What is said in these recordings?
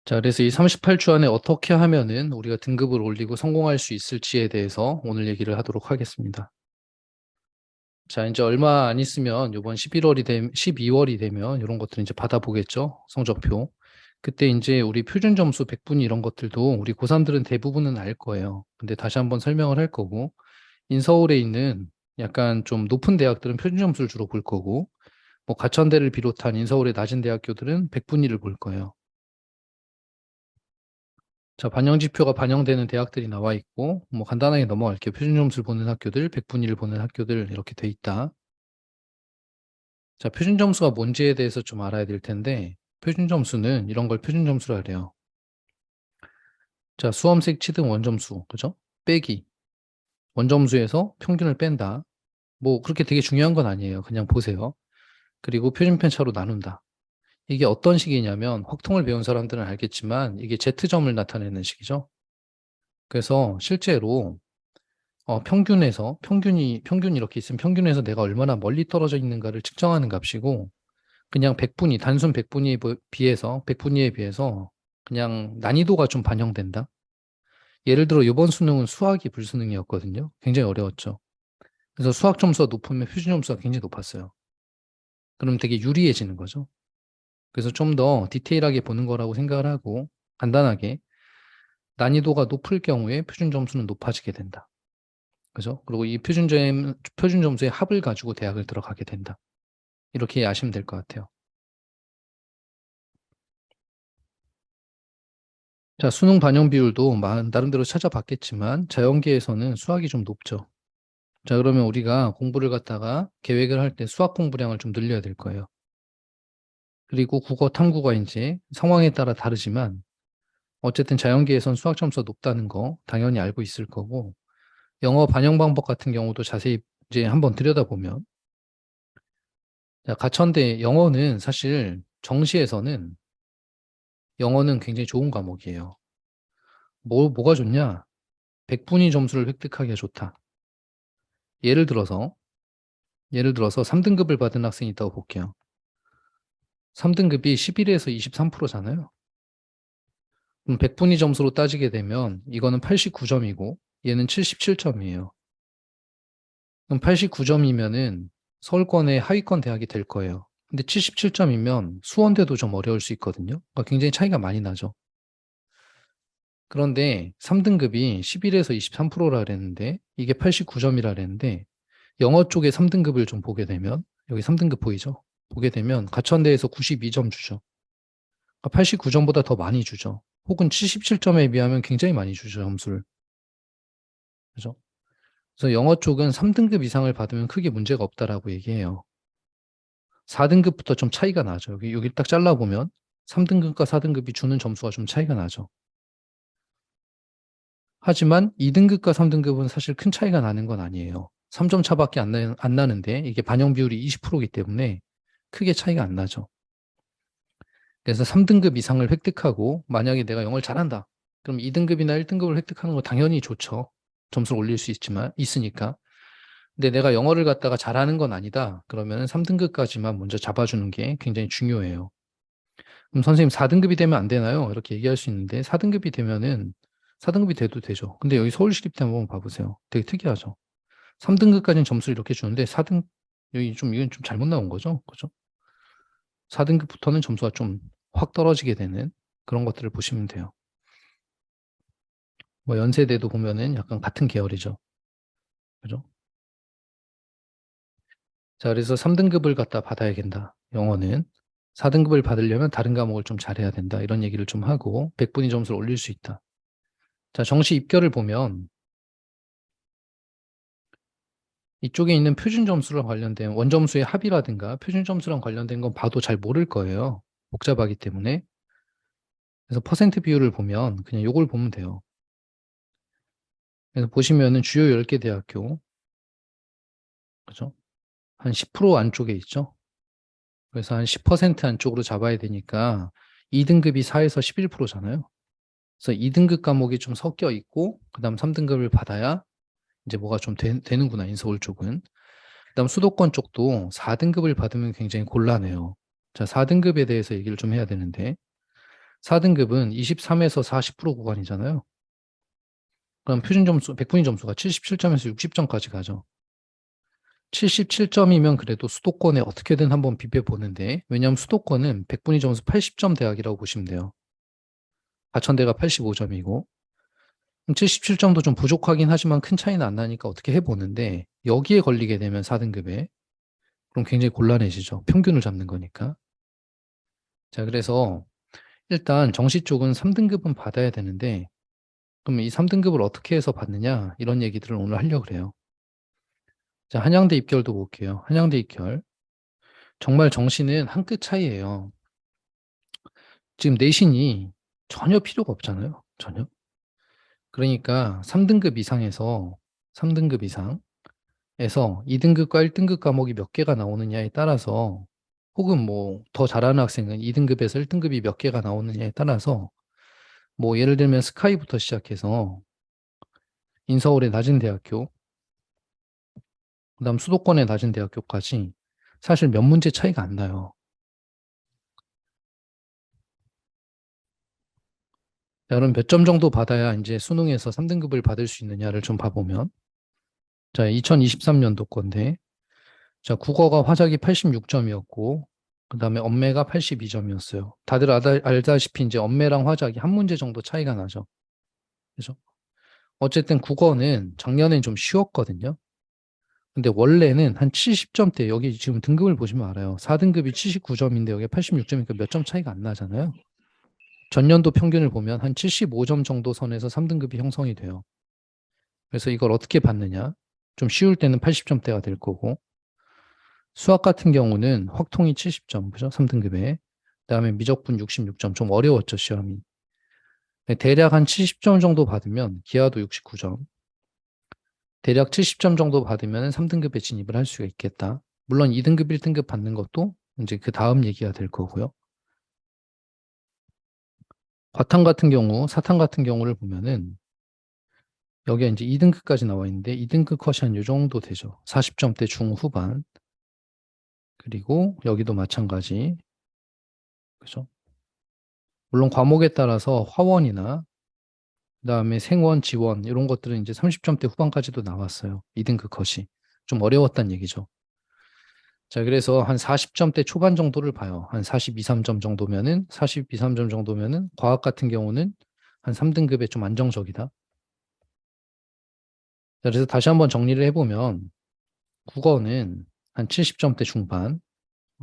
자, 그래서 이 38주 안에 어떻게 하면은 우리가 등급을 올리고 성공할 수 있을지에 대해서 오늘 얘기를 하도록 하겠습니다. 자, 이제 얼마 안 있으면 이번 12월이 되면 이런 것들 이제 받아보겠죠. 성적표. 그때 이제 우리 표준 점수 100분위 이런 것들도 우리 고3들은 대부분은 알 거예요. 근데 다시 한번 설명을 할 거고, 인서울에 있는 약간 좀 높은 대학들은 표준 점수를 주로 볼 거고, 뭐 가천대를 비롯한 인서울의 낮은 대학교들은 100분위를 볼 거예요. 자, 반영 지표가 반영되는 대학들이 나와 있고, 뭐 간단하게 넘어갈게요. 표준 점수를 보는 학교들, 백분위를 보는 학교들 이렇게 돼 있다. 자, 표준 점수가 뭔지에 대해서 좀 알아야 될 텐데, 표준 점수는 이런 걸 표준 점수라 그래요. 자, 수험생 치등 원점수, 그죠? 빼기. 원점수에서 평균을 뺀다. 뭐 그렇게 되게 중요한 건 아니에요. 그냥 보세요. 그리고 표준편차로 나눈다. 이게 어떤 식이냐면, 확통을 배운 사람들은 알겠지만, 이게 Z점을 나타내는 식이죠. 그래서 실제로 평균 이렇게 있으면 평균에서 내가 얼마나 멀리 떨어져 있는가를 측정하는 값이고, 그냥 단순 백분위에 비해서, 백분위에 비해서 그냥 난이도가 좀 반영된다. 예를 들어, 이번 수능은 수학이 불수능이었거든요. 굉장히 어려웠죠. 그래서 수학 점수가 높으면 표준 점수가 굉장히 높았어요. 그럼 되게 유리해지는 거죠. 그래서 좀 더 디테일하게 보는 거라고 생각을 하고, 간단하게 난이도가 높을 경우에 표준 점수는 높아지게 된다. 그죠? 그리고 이 표준 점수의 합을 가지고 대학을 들어가게 된다. 이렇게 아시면 될 것 같아요. 자, 수능 반영 비율도 나름대로 찾아봤겠지만 자연계에서는 수학이 좀 높죠. 자, 그러면 우리가 공부를 갖다가 계획을 할 때 수학 공부량을 좀 늘려야 될 거예요. 그리고 국어 탐구가 이제 상황에 따라 다르지만 어쨌든 자연계에선 수학 점수가 높다는 거 당연히 알고 있을 거고, 영어 반영 방법 같은 경우도 자세히 이제 한번 들여다보면, 자, 가천대 영어는 사실 정시에서는 영어는 굉장히 좋은 과목이에요. 뭐가 좋냐? 100분위 점수를 획득하기가 좋다. 예를 들어서, 예를 들어서 3등급을 받은 학생이 있다고 볼게요. 3등급이 11에서 23%잖아요. 그럼 100분위 점수로 따지게 되면 이거는 89점이고 얘는 77점이에요. 그럼 89점이면은 서울권의 하위권 대학이 될 거예요. 근데 77점이면 수원대도 좀 어려울 수 있거든요. 그러니까 굉장히 차이가 많이 나죠. 그런데 3등급이 11에서 23%라 그랬는데 이게 89점이라 그랬는데 영어 쪽에 3등급을 좀 보게 되면 여기 3등급 보이죠? 보게 되면 가천대에서 92점 주죠. 89점보다 더 많이 주죠. 혹은 77점에 비하면 굉장히 많이 주죠, 점수를. 그죠? 그래서 영어 쪽은 3등급 이상을 받으면 크게 문제가 없다라고 얘기해요. 4등급부터 좀 차이가 나죠. 여기 딱 잘라보면 3등급과 4등급이 주는 점수가 좀 차이가 나죠. 하지만 2등급과 3등급은 사실 큰 차이가 나는 건 아니에요. 3점 차밖에 안 나는데 이게 반영 비율이 20%이기 때문에 크게 차이가 안 나죠. 그래서 3등급 이상을 획득하고 만약에 내가 영어를 잘한다. 그럼 2등급이나 1등급을 획득하는 거 당연히 좋죠. 점수를 올릴 수 있으니까. 근데 내가 영어를 갖다가 잘하는 건 아니다. 그러면 3등급까지만 먼저 잡아주는 게 굉장히 중요해요. 그럼 선생님 4등급이 되면 안 되나요? 이렇게 얘기할 수 있는데 4등급이 돼도 되죠. 근데 여기 서울시립대 한번 봐보세요. 되게 특이하죠. 3등급까지는 점수를 이렇게 주는데 이건 좀 잘못 나온 거죠. 그죠? 4등급부터는 점수가 좀 확 떨어지게 되는 그런 것들을 보시면 돼요. 뭐 연세대도 보면은 약간 같은 계열이죠. 그죠? 자, 그래서 3등급을 갖다 받아야 된다. 영어는. 4등급을 받으려면 다른 과목을 좀 잘해야 된다. 이런 얘기를 좀 하고 100분위 점수를 올릴 수 있다. 자, 정시 입결을 보면 이쪽에 있는 표준 점수랑 관련된 원점수의 합이라든가 표준 점수랑 관련된 건 봐도 잘 모를 거예요. 복잡하기 때문에. 그래서 퍼센트 비율을 보면 그냥 요걸 보면 돼요. 그래서 보시면은 주요 10개 대학교, 그죠? 한 10% 안쪽에 있죠? 그래서 한 10% 안쪽으로 잡아야 되니까 2등급이 4에서 11%잖아요. 그래서 2등급 과목이 좀 섞여 있고, 그 다음 3등급을 받아야 이제 뭐가 좀 되는구나, 인서울 쪽은. 그 다음 수도권 쪽도 4등급을 받으면 굉장히 곤란해요. 자, 4등급에 대해서 얘기를 좀 해야 되는데, 4등급은 23에서 40% 구간이잖아요. 그럼 표준 점수, 백분위 점수가 77점에서 60점까지 가죠. 77점이면 그래도 수도권에 어떻게든 한번 비벼보는데, 왜냐하면 수도권은 백분위 점수 80점 대학이라고 보시면 돼요. 가천대가 85점이고, 77점도 좀 부족하긴 하지만 큰 차이는 안 나니까 어떻게 해보는데, 여기에 걸리게 되면 4등급에, 그럼 굉장히 곤란해지죠. 평균을 잡는 거니까. 자, 그래서 일단 정시 쪽은 3등급은 받아야 되는데, 그럼 이 3등급을 어떻게 해서 받느냐? 이런 얘기들을 오늘 하려고 그래요. 자, 한양대 입결도 볼게요. 한양대 입결. 정말 정시는 한 끗 차이예요. 지금 내신이 전혀 필요가 없잖아요. 전혀. 그러니까 3등급 이상에서 3등급 이상에서 2등급과 1등급 과목이 몇 개가 나오느냐에 따라서 혹은 뭐 더 잘하는 학생은 2등급에서 1등급이 몇 개가 나오느냐에 따라서 뭐 예를 들면 스카이부터 시작해서 인서울의 낮은 대학교, 그다음 수도권의 낮은 대학교까지 사실 몇 문제 차이가 안 나요. 자, 그럼 몇 점 정도 받아야 이제 수능에서 3등급을 받을 수 있느냐를 좀 봐보면, 자, 2023년도 건데, 자, 국어가 화작이 86점이었고, 그 다음에 언매가 82점이었어요. 다들 알다시피 이제 언매랑 화작이 한 문제 정도 차이가 나죠. 그죠? 어쨌든 국어는 작년엔 좀 쉬웠거든요. 근데 원래는 한 70점대, 여기 지금 등급을 보시면 알아요. 4등급이 79점인데 여기 86점이니까 몇 점 차이가 안 나잖아요. 전년도 평균을 보면 한 75점 정도 선에서 3등급이 형성이 돼요. 그래서 이걸 어떻게 받느냐? 좀 쉬울 때는 80점대가 될 거고, 수학 같은 경우는 확통이 70점, 그죠? 3등급에. 그다음에 미적분 66점, 좀 어려웠죠, 시험이. 대략 한 70점 정도 받으면 기하도 69점, 대략 70점 정도 받으면 3등급에 진입을 할 수가 있겠다. 물론 2등급, 1등급 받는 것도 이제 그 다음 얘기가 될 거고요. 과탕 같은 경우, 사탕 같은 경우를 보면은 여기에 이제 2등급까지 나와 있는데 2등급 컷이 한 요 정도 되죠. 40점대 중후반. 그리고 여기도 마찬가지. 그죠? 물론 과목에 따라서 화원이나 그다음에 생원, 지원 이런 것들은 이제 30점대 후반까지도 나왔어요. 2등급 컷이. 좀 어려웠단 얘기죠. 자, 그래서 한 40점대 초반 정도를 봐요. 한 42, 3점 정도면은 42, 3점 정도면은 과학 같은 경우는 한 3등급에 좀 안정적이다. 자, 그래서 다시 한번 정리를 해보면 국어는 한 70점대 중반,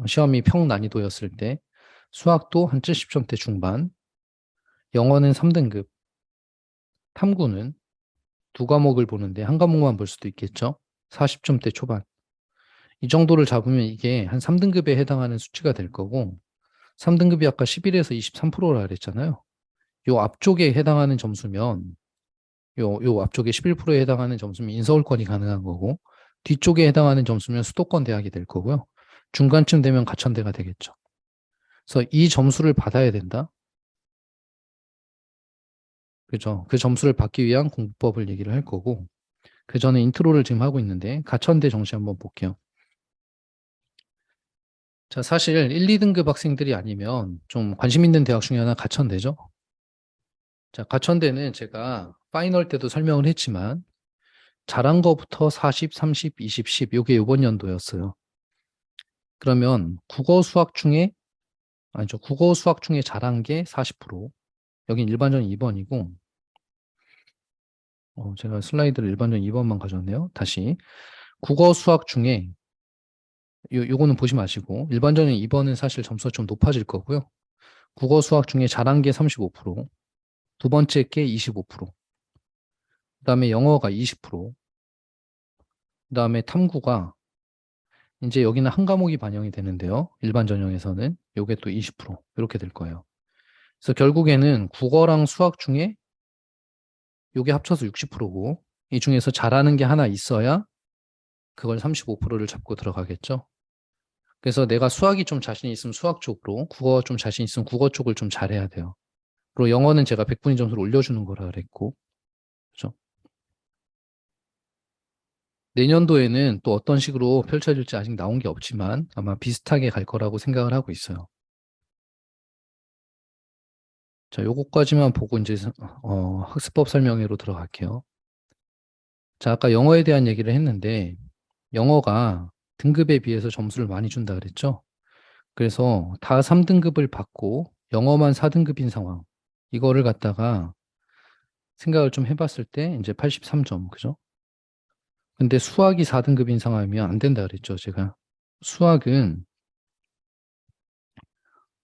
시험이 평난이도였을 때 수학도 한 70점대 중반, 영어는 3등급, 탐구는 두 과목을 보는데 한 과목만 볼 수도 있겠죠. 40점대 초반. 이 정도를 잡으면 이게 한 3등급에 해당하는 수치가 될 거고, 3등급이 아까 11에서 23%라 그랬잖아요. 요 앞쪽에 해당하는 점수면, 요 앞쪽에 11%에 해당하는 점수면 인서울권이 가능한 거고, 뒤쪽에 해당하는 점수면 수도권 대학이 될 거고요. 중간쯤 되면 가천대가 되겠죠. 그래서 이 점수를 받아야 된다. 그죠? 그 점수를 받기 위한 공부법을 얘기를 할 거고, 그 전에 인트로를 지금 하고 있는데, 가천대 정시 한번 볼게요. 자, 사실 1, 2등급 학생들이 아니면 좀 관심 있는 대학 중에 하나 가천대죠. 자, 가천대는 제가 파이널 때도 설명을 했지만 잘한 거부터 40, 30, 20, 10 요게 이번 연도였어요. 그러면 국어 수학 중에 잘한 게 40%. 여긴 일반전 2번이고 제가 슬라이드를 일반전 2번만 가져왔네요. 다시 국어 수학 중에 요거는 보지 마시고 일반전은 2번은 사실 점수가 좀 높아질 거고요. 국어 수학 중에 잘한 게 35%, 두 번째 게 25%, 그다음에 영어가 20%, 그다음에 탐구가 이제 여기는 한 과목이 반영이 되는데요. 일반 전형에서는 요게 또 20% 이렇게 될 거예요. 그래서 결국에는 국어랑 수학 중에 요게 합쳐서 60%고 이 중에서 잘하는 게 하나 있어야 그걸 35%를 잡고 들어가겠죠. 그래서 내가 수학이 좀 자신 있으면 수학 쪽으로, 국어가 좀 자신 있으면 국어 쪽을 좀 잘해야 돼요. 그리고 영어는 제가 100분위 점수를 올려주는 거라 그랬고, 그죠? 내년도에는 또 어떤 식으로 펼쳐질지 아직 나온 게 없지만 아마 비슷하게 갈 거라고 생각을 하고 있어요. 자, 요거까지만 보고 이제 학습법 설명회로 들어갈게요. 자, 아까 영어에 대한 얘기를 했는데 영어가 등급에 비해서 점수를 많이 준다 그랬죠? 그래서 다 3등급을 받고 영어만 4등급인 상황. 이거를 갖다가 생각을 좀 해봤을 때 이제 83점, 그죠? 근데 수학이 4등급인 상황이면 안 된다 그랬죠, 제가. 수학은,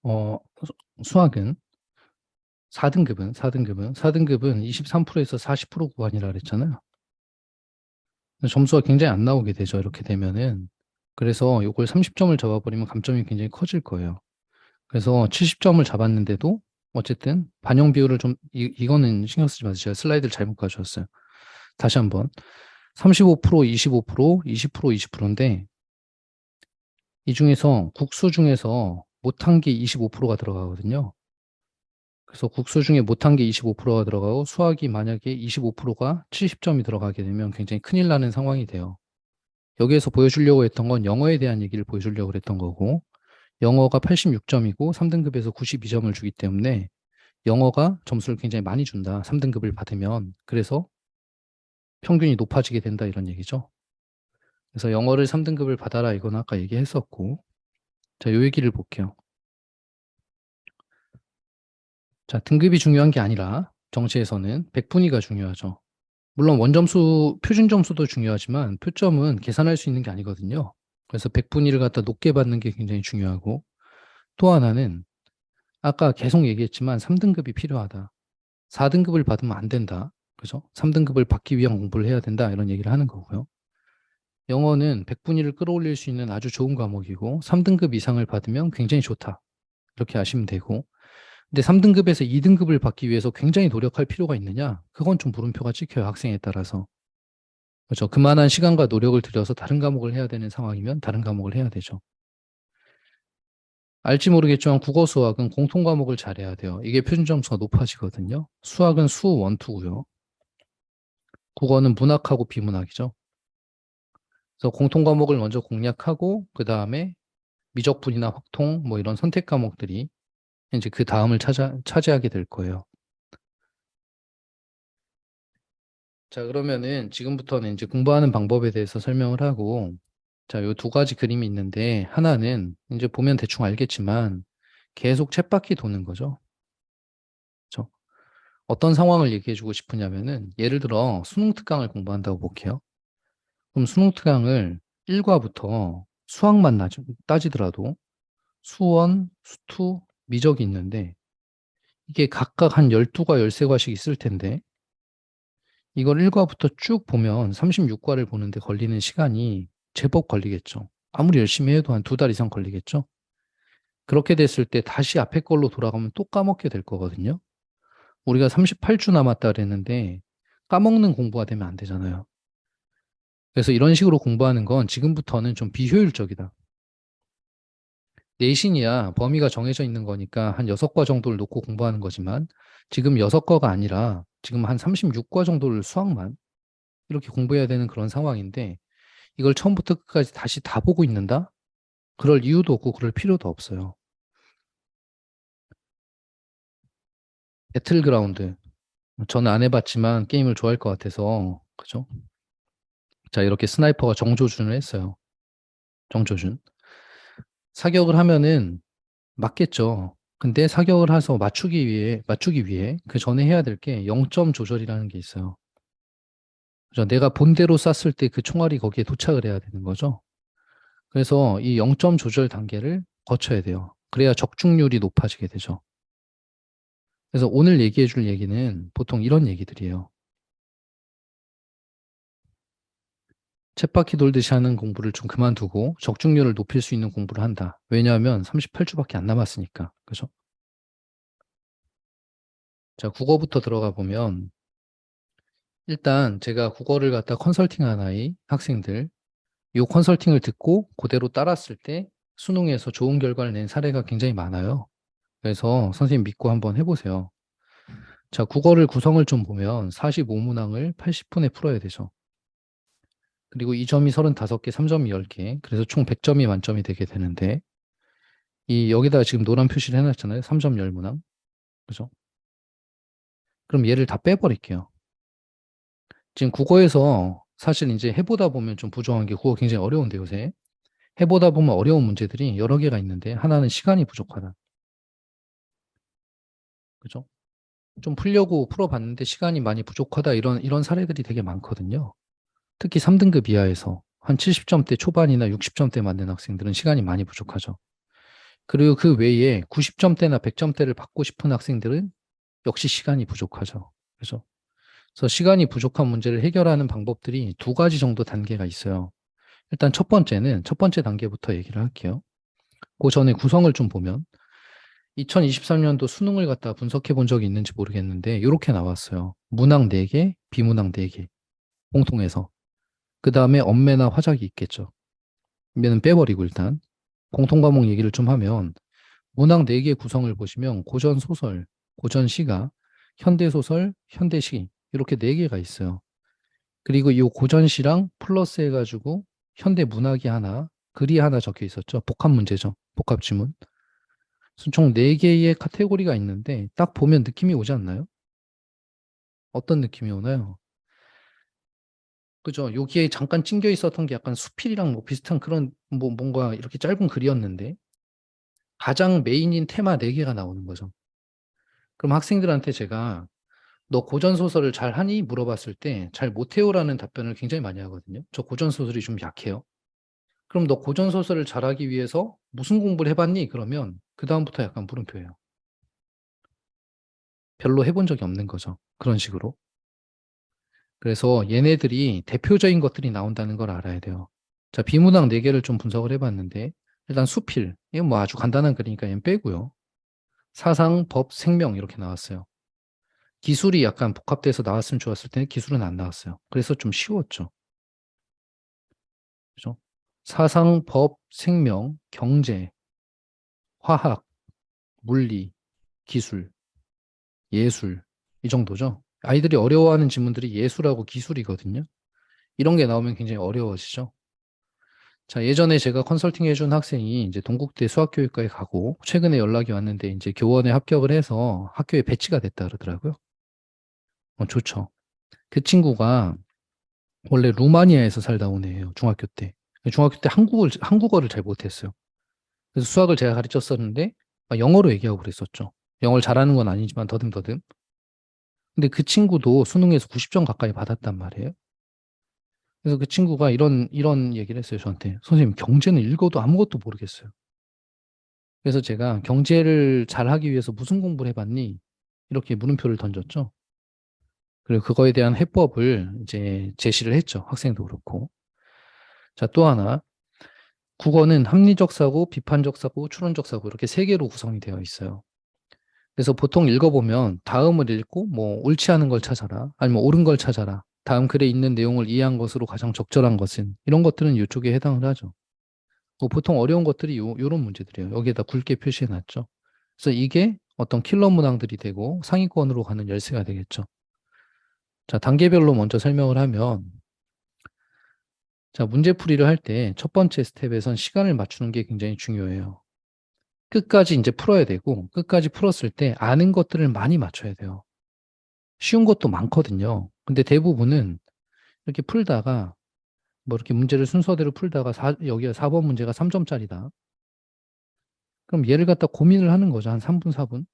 어, 수학은 4등급은 23%에서 40% 구간이라 그랬잖아요. 점수가 굉장히 안 나오게 되죠, 이렇게 되면은. 그래서 이걸 30점을 잡아버리면 감점이 굉장히 커질 거예요. 그래서 70점을 잡았는데도 어쨌든 반영 비율을 좀, 이거는 신경 쓰지 마세요. 제가 슬라이드를 잘못 가져왔어요. 다시 한번. 35%, 25%, 20%, 20%인데 이 중에서 국수 중에서 못한 게 25%가 들어가거든요. 그래서 국수 중에 못한 게 25%가 들어가고 수학이 만약에 25%가 70점이 들어가게 되면 굉장히 큰일 나는 상황이 돼요. 여기에서 보여주려고 했던 건 영어에 대한 얘기를 보여주려고 했던 거고 영어가 86점이고 3등급에서 92점을 주기 때문에 영어가 점수를 굉장히 많이 준다. 3등급을 받으면. 그래서 평균이 높아지게 된다 이런 얘기죠. 그래서 영어를 3등급을 받아라 이건 아까 얘기했었고 자, 요 얘기를 볼게요. 자, 등급이 중요한 게 아니라 정시에서는 백분위가 중요하죠. 물론 원점수, 표준 점수도 중요하지만 표점은 계산할 수 있는 게 아니거든요. 그래서 백분위를 갖다 높게 받는 게 굉장히 중요하고 또 하나는 아까 계속 얘기했지만 3등급이 필요하다. 4등급을 받으면 안 된다. 그죠? 3등급을 받기 위한 공부를 해야 된다. 이런 얘기를 하는 거고요. 영어는 백분위를 끌어올릴 수 있는 아주 좋은 과목이고 3등급 이상을 받으면 굉장히 좋다. 이렇게 아시면 되고 근데 3등급에서 2등급을 받기 위해서 굉장히 노력할 필요가 있느냐? 그건 좀 물음표가 찍혀요, 학생에 따라서. 그렇죠. 그만한 시간과 노력을 들여서 다른 과목을 해야 되는 상황이면 다른 과목을 해야 되죠. 알지 모르겠지만 국어 수학은 공통 과목을 잘해야 돼요. 이게 표준 점수가 높아지거든요. 수학은 수, 원, 투고요. 국어는 문학하고 비문학이죠. 그래서 공통 과목을 먼저 공략하고 그 다음에 미적분이나 확통 뭐 이런 선택 과목들이 이제 그 다음을 차지하게 될 거예요. 자, 그러면은 지금부터는 이제 공부하는 방법에 대해서 설명을 하고, 자, 요 두 가지 그림이 있는데, 하나는 이제 보면 대충 알겠지만, 계속 쳇바퀴 도는 거죠. 그렇죠? 어떤 상황을 얘기해 주고 싶으냐면은, 예를 들어 수능 특강을 공부한다고 볼게요. 그럼 수능 특강을 1과부터 수학만 따지더라도 수원, 수투, 미적이 있는데, 이게 각각 한 12과 13과씩 있을 텐데, 이걸 1과부터 쭉 보면 36과를 보는데 걸리는 시간이 제법 걸리겠죠. 아무리 열심히 해도 한 2달 이상 걸리겠죠. 그렇게 됐을 때 다시 앞에 걸로 돌아가면 또 까먹게 될 거거든요. 우리가 38주 남았다 그랬는데 까먹는 공부가 되면 안 되잖아요. 그래서 이런 식으로 공부하는 건 지금부터는 좀 비효율적이다. 내신이야 범위가 정해져 있는 거니까 한 6과 정도를 놓고 공부하는 거지만 지금 6과가 아니라 지금 한 36과 정도를 수학만 이렇게 공부해야 되는 그런 상황인데 이걸 처음부터 끝까지 다시 다 보고 있는다? 그럴 이유도 없고 그럴 필요도 없어요. 배틀그라운드. 저는 안 해봤지만 게임을 좋아할 것 같아서, 그죠? 자, 이렇게 스나이퍼가 정조준을 했어요. 정조준. 사격을 하면은 맞겠죠. 근데 사격을 해서 맞추기 위해 그 전에 해야 될 게 0점 조절이라는 게 있어요. 그죠? 내가 본대로 쐈을 때 그 총알이 거기에 도착을 해야 되는 거죠. 그래서 이 0점 조절 단계를 거쳐야 돼요. 그래야 적중률이 높아지게 되죠. 그래서 오늘 얘기해 줄 얘기는 보통 이런 얘기들이에요. 쳇바퀴 돌듯이 하는 공부를 좀 그만두고 적중률을 높일 수 있는 공부를 한다. 왜냐하면 38주밖에 안 남았으니까. 그죠? 자, 국어부터 들어가 보면 일단 제가 국어를 갖다 컨설팅한 학생들 이 컨설팅을 듣고 그대로 따랐을 때 수능에서 좋은 결과를 낸 사례가 굉장히 많아요. 그래서 선생님 믿고 한번 해보세요. 자, 국어를 구성을 좀 보면 45문항을 80분에 풀어야 되죠. 그리고 2점이 35개, 3점이 10개. 그래서 총 100점이 만점이 되게 되는데, 여기다가 지금 노란 표시를 해놨잖아요. 3점 10문항. 그죠? 그럼 얘를 다 빼버릴게요. 지금 국어에서 사실 이제 해보다 보면 좀 부정한 게 국어 굉장히 어려운데 요새. 해보다 보면 어려운 문제들이 여러 개가 있는데 하나는 시간이 부족하다. 그죠? 좀 풀려고 풀어봤는데 시간이 많이 부족하다 이런 사례들이 되게 많거든요. 특히 3등급 이하에서 한 70점대 초반이나 60점대 맞는 학생들은 시간이 많이 부족하죠. 그리고 그 외에 90점대나 100점대를 받고 싶은 학생들은 역시 시간이 부족하죠. 그죠? 그래서 시간이 부족한 문제를 해결하는 방법들이 두 가지 정도 단계가 있어요. 일단 첫 번째는 첫 번째 단계부터 얘기를 할게요. 그 전에 구성을 좀 보면 2023년도 수능을 갖다 분석해 본 적이 있는지 모르겠는데 이렇게 나왔어요. 문항 4개, 비문항 4개 공통해서. 그 다음에 엄매나 화작이 있겠죠. 얘는 빼버리고 일단 공통 과목 얘기를 좀 하면 문항 4개 구성을 보시면 고전 소설, 고전 시가, 현대 소설, 현대 시 이렇게 4개가 있어요. 그리고 이 고전 시랑 플러스 해가지고 현대 문학이 하나, 글이 하나 적혀 있었죠. 복합 문제죠. 복합 지문. 그래서 총 4개의 카테고리가 있는데 딱 보면 느낌이 오지 않나요? 어떤 느낌이 오나요? 그죠? 여기에 잠깐 찡겨 있었던 게 약간 수필이랑 뭐 비슷한 그런 뭐 뭔가 이렇게 짧은 글이었는데 가장 메인인 테마 4개가 나오는 거죠. 그럼 학생들한테 제가 너 고전 소설을 잘 하니? 물어봤을 때 잘 못해요라는 답변을 굉장히 많이 하거든요. 저 고전 소설이 좀 약해요. 그럼 너 고전 소설을 잘하기 위해서 무슨 공부를 해봤니? 그러면 그다음부터 약간 물음표예요. 별로 해본 적이 없는 거죠. 그런 식으로. 그래서 얘네들이 대표적인 것들이 나온다는 걸 알아야 돼요. 자, 비문학 4개를 좀 분석을 해봤는데 일단 수필. 이건 뭐 아주 간단한 글이니까 얘는 빼고요. 사상, 법, 생명 이렇게 나왔어요. 기술이 약간 복합돼서 나왔으면 좋았을 텐데 기술은 안 나왔어요. 그래서 좀 쉬웠죠. 그죠? 사상, 법, 생명, 경제, 화학, 물리, 기술, 예술 이 정도죠. 아이들이 어려워하는 지문들이 예술하고 기술이거든요. 이런 게 나오면 굉장히 어려워지죠. 자, 예전에 제가 컨설팅 해준 학생이 이제 동국대 수학교육과에 가고 최근에 연락이 왔는데 이제 교원에 합격을 해서 학교에 배치가 됐다 그러더라고요. 좋죠. 그 친구가 원래 루마니아에서 살다 온 애예요. 중학교 때. 중학교 때 한국어를 잘 못했어요. 그래서 수학을 제가 가르쳤었는데 영어로 얘기하고 그랬었죠. 영어를 잘하는 건 아니지만 더듬더듬. 근데 그 친구도 수능에서 90점 가까이 받았단 말이에요. 그래서 그 친구가 이런 얘기를 했어요, 저한테. 선생님, 경제는 읽어도 아무것도 모르겠어요. 그래서 제가 경제를 잘하기 위해서 무슨 공부를 해봤니? 이렇게 물음표를 던졌죠. 그리고 그거에 대한 해법을 이제 제시를 했죠. 학생도 그렇고. 자, 또 하나. 국어는 합리적 사고, 비판적 사고, 추론적 사고 이렇게 세 개로 구성이 되어 있어요. 그래서 보통 읽어보면 다음을 읽고 뭐 옳지 않은 걸 찾아라. 아니면 옳은 걸 찾아라. 다음 글에 있는 내용을 이해한 것으로 가장 적절한 것은 이런 것들은 이쪽에 해당을 하죠. 뭐 보통 어려운 것들이 요런 문제들이에요. 여기에다 굵게 표시해 놨죠. 그래서 이게 어떤 킬러 문항들이 되고 상위권으로 가는 열쇠가 되겠죠. 자, 단계별로 먼저 설명을 하면 자, 문제풀이를 할 때 첫 번째 스텝에선 시간을 맞추는 게 굉장히 중요해요. 끝까지 이제 풀어야 되고 끝까지 풀었을 때 아는 것들을 많이 맞춰야 돼요. 쉬운 것도 많거든요. 근데 대부분은 이렇게 풀다가 뭐 이렇게 문제를 순서대로 풀다가 여기가 4번 문제가 3점짜리다. 그럼 얘를 갖다 고민을 하는 거죠. 한 3분, 4분.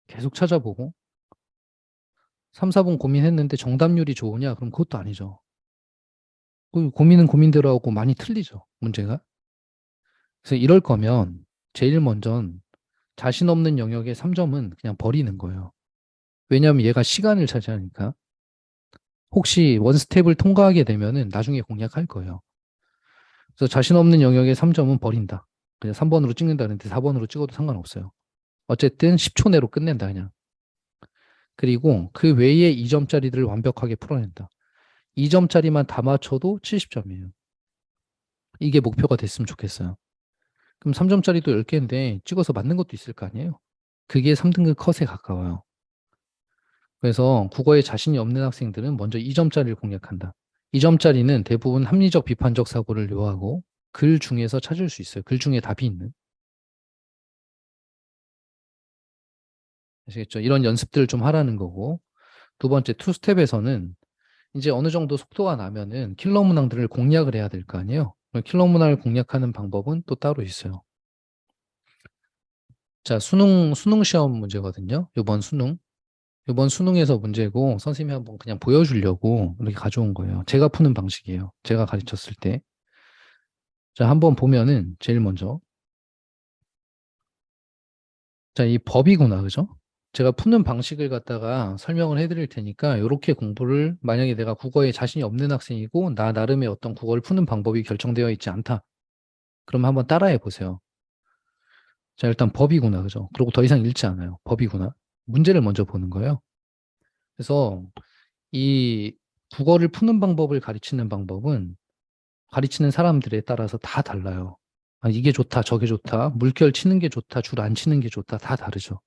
계속 찾아보고 3, 4분 고민했는데 정답률이 좋으냐? 그럼 그것도 아니죠. 그 고민은 고민대로 하고 많이 틀리죠. 문제가. 그래서 이럴 거면 제일 먼저 자신 없는 영역의 3점은 그냥 버리는 거예요. 왜냐하면 얘가 시간을 차지하니까. 혹시 원스텝을 통과하게 되면은 나중에 공략할 거예요. 그래서 자신 없는 영역의 3점은 버린다. 그냥 3번으로 찍는다는데 4번으로 찍어도 상관없어요. 어쨌든 10초 내로 끝낸다, 그냥. 그리고 그 외에 2점짜리들을 완벽하게 풀어낸다. 2점짜리만 다 맞춰도 70점이에요. 이게 목표가 됐으면 좋겠어요. 그럼 3점짜리도 10개인데 찍어서 맞는 것도 있을 거 아니에요? 그게 3등급 컷에 가까워요. 그래서 국어에 자신이 없는 학생들은 먼저 2점짜리를 공략한다. 2점짜리는 대부분 합리적 비판적 사고를 요하고 글 중에서 찾을 수 있어요. 글 중에 답이 있는. 아시겠죠? 이런 연습들을 좀 하라는 거고. 두 번째, 투스텝에서는 이제 어느 정도 속도가 나면은 킬러 문항들을 공략을 해야 될 거 아니에요? 킬러 문항을 공략하는 방법은 또 따로 있어요. 자, 수능 시험 문제거든요. 이번 수능에서 문제고 선생님이 한번 그냥 보여주려고 이렇게 가져온 거예요. 제가 푸는 방식이에요. 제가 가르쳤을 때. 자, 한번 보면은 제일 먼저. 자, 이 법이구나. 그죠? 제가 푸는 방식을 갖다가 설명을 해드릴 테니까 이렇게 공부를 만약에 내가 국어에 자신이 없는 학생이고 나 나름의 어떤 국어를 푸는 방법이 결정되어 있지 않다. 그럼 한번 따라해 보세요. 자, 일단 법이구나. 그죠? 그리고 더 이상 읽지 않아요. 법이구나. 문제를 먼저 보는 거예요. 그래서 이 국어를 푸는 방법을 가르치는 방법은 가르치는 사람들에 따라서 다 달라요. 아, 이게 좋다, 저게 좋다, 물결 치는 게 좋다, 줄 안 치는 게 좋다, 다 다르죠.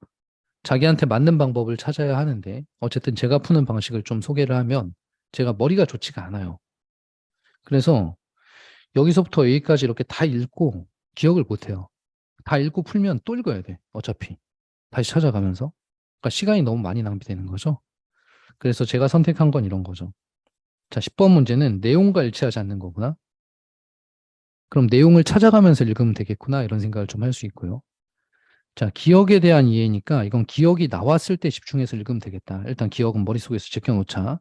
자기한테 맞는 방법을 찾아야 하는데, 어쨌든 제가 푸는 방식을 좀 소개를 하면 제가 머리가 좋지가 않아요. 그래서 여기서부터 여기까지 이렇게 다 읽고 기억을 못 해요. 다 읽고 풀면 또 읽어야 돼, 어차피. 다시 찾아가면서. 그러니까 시간이 너무 많이 낭비되는 거죠. 그래서 제가 선택한 건 이런 거죠. 자, 10번 문제는 내용과 일치하지 않는 거구나. 그럼 내용을 찾아가면서 읽으면 되겠구나. 이런 생각을 좀 할 수 있고요. 자, 기억에 대한 이해니까 이건 기억이 나왔을 때 집중해서 읽으면 되겠다. 일단 기억은 머릿속에서 제껴놓자.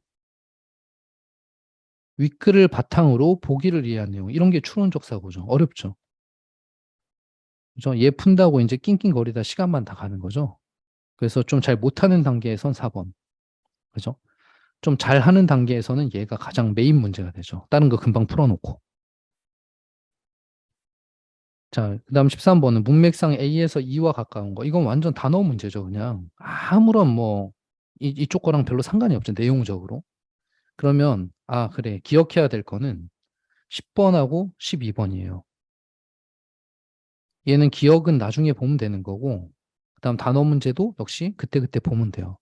윗글을 바탕으로 보기를 이해한 내용. 이런 게 추론적 사고죠. 어렵죠. 그죠? 얘 푼다고 이제 낑낑거리다 시간만 다 가는 거죠. 그래서 좀 잘 못하는 단계에선 4번. 그죠? 좀 잘하는 단계에서는 얘가 가장 메인 문제가 되죠. 다른 거 금방 풀어놓고. 자, 그 다음 13번은 문맥상 A에서 E와 가까운 거. 이건 완전 단어 문제죠, 그냥. 아무런 뭐, 이쪽 거랑 별로 상관이 없죠, 내용적으로. 그러면, 아, 그래. 기억해야 될 거는 10번하고 12번이에요. 얘는 기억은 나중에 보면 되는 거고, 그 다음 단어 문제도 역시 그때그때 보면 돼요.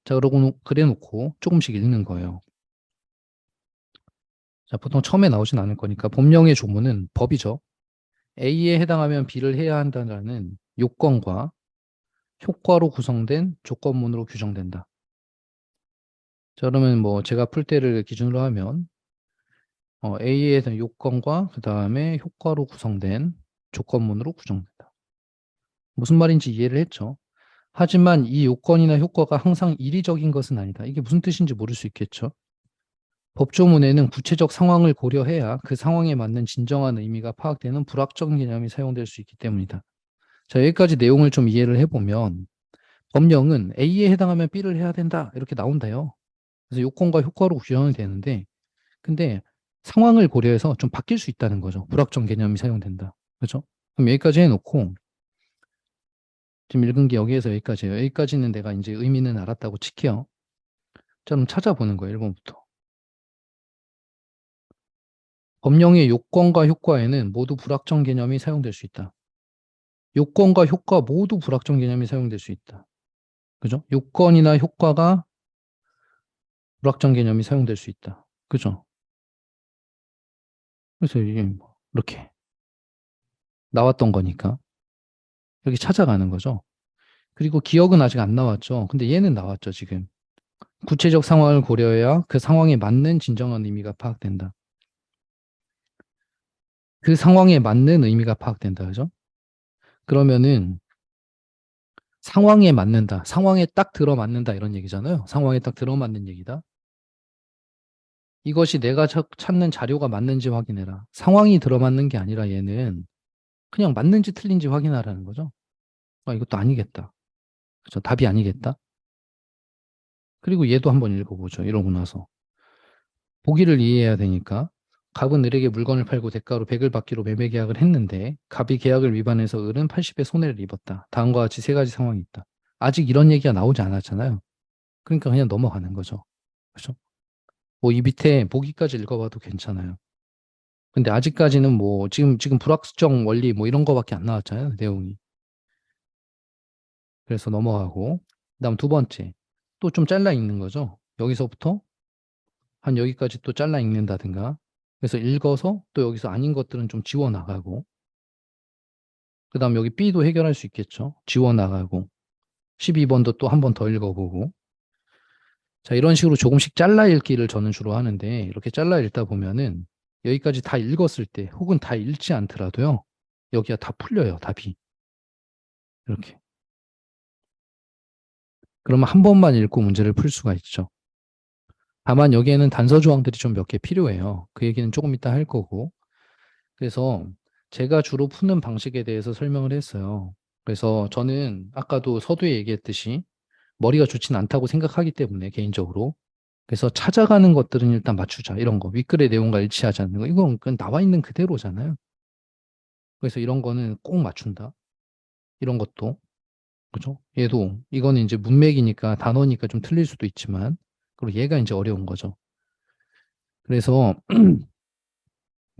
자, 그러고, 그래 놓고 조금씩 읽는 거예요. 자, 보통 처음에 나오진 않을 거니까, 법령의 조문은 법이죠. A에 해당하면 B를 해야 한다는 요건과 효과로 구성된 조건문으로 규정된다. 자, 그러면 뭐 제가 풀 때를 기준으로 하면 A에 대한 요건과 그 다음에 효과로 구성된 조건문으로 구성된다. 무슨 말인지 이해를 했죠. 하지만 이 요건이나 효과가 항상 일의적인 것은 아니다. 이게 무슨 뜻인지 모를 수 있겠죠. 법조문에는 구체적 상황을 고려해야 그 상황에 맞는 진정한 의미가 파악되는 불확정 개념이 사용될 수 있기 때문이다. 자, 여기까지 내용을 좀 이해를 해보면 법령은 A에 해당하면 B를 해야 된다. 이렇게 나온다요. 그래서 요건과 효과로 규정이 되는데, 근데 상황을 고려해서 좀 바뀔 수 있다는 거죠. 불확정 개념이 사용된다. 그렇죠? 그럼 여기까지 해놓고, 지금 읽은 게 여기에서 여기까지예요. 여기까지는 내가 이제 의미는 알았다고 칠게요. 자, 그럼 찾아보는 거예요. 1번부터. 법령의 요건과 효과에는 모두 불확정 개념이 사용될 수 있다. 요건과 효과 모두 불확정 개념이 사용될 수 있다. 그죠? 요건이나 효과가 불확정 개념이 사용될 수 있다. 그죠? 그래서 이게 뭐 이렇게 나왔던 거니까 여기 찾아가는 거죠. 그리고 기억은 아직 안 나왔죠. 근데 얘는 나왔죠, 지금. 구체적 상황을 고려해야 그 상황에 맞는 진정한 의미가 파악된다. 그 상황에 맞는 의미가 파악된다. 그죠? 그러면은 상황에 맞는다. 상황에 딱 들어맞는다. 이런 얘기잖아요. 상황에 딱 들어맞는 얘기다. 이것이 내가 찾는 자료가 맞는지 확인해라. 상황이 들어맞는 게 아니라 얘는 그냥 맞는지 틀린지 확인하라는 거죠. 아, 이것도 아니겠다. 그죠? 답이 아니겠다. 그리고 얘도 한번 읽어보죠. 이러고 나서. 보기를 이해해야 되니까 갑은 을에게 물건을 팔고 대가로 100을 받기로 매매 계약을 했는데 갑이 계약을 위반해서 을은 80의 손해를 입었다. 다음과 같이 세 가지 상황이 있다. 아직 이런 얘기가 나오지 않았잖아요. 그러니까 그냥 넘어가는 거죠. 그렇죠? 뭐 이 밑에 보기까지 읽어봐도 괜찮아요. 근데 아직까지는 뭐 지금 불확정 원리 뭐 이런 거밖에 안 나왔잖아요. 내용이. 그래서 넘어가고 그다음 두 번째 또 좀 잘라 읽는 거죠. 여기서부터 한 여기까지 또 잘라 읽는다든가 그래서 읽어서 또 여기서 아닌 것들은 좀 지워 나가고 그다음 여기 B도 해결할 수 있겠죠. 지워 나가고 12번도 또 한 번 더 읽어보고. 자, 이런 식으로 조금씩 잘라 읽기를 저는 주로 하는데, 이렇게 잘라 읽다 보면은 여기까지 다 읽었을 때, 혹은 다 읽지 않더라도요, 여기가 다 풀려요, 답이. 이렇게. 그러면 한 번만 읽고 문제를 풀 수가 있죠. 다만 여기에는 단서 조항들이 좀 몇 개 필요해요. 그 얘기는 조금 이따 할 거고. 그래서 제가 주로 푸는 방식에 대해서 설명을 했어요. 그래서 저는 아까도 서두에 얘기했듯이 머리가 좋진 않다고 생각하기 때문에 개인적으로. 그래서 찾아가는 것들은 일단 맞추자. 이런 거. 윗글의 내용과 일치하지 않는 거. 이건 그냥 나와 있는 그대로잖아요. 그래서 이런 거는 꼭 맞춘다. 이런 것도. 그죠? 얘도, 이거는 이제 문맥이니까 단어니까 좀 틀릴 수도 있지만, 그리고 얘가 이제 어려운 거죠. 그래서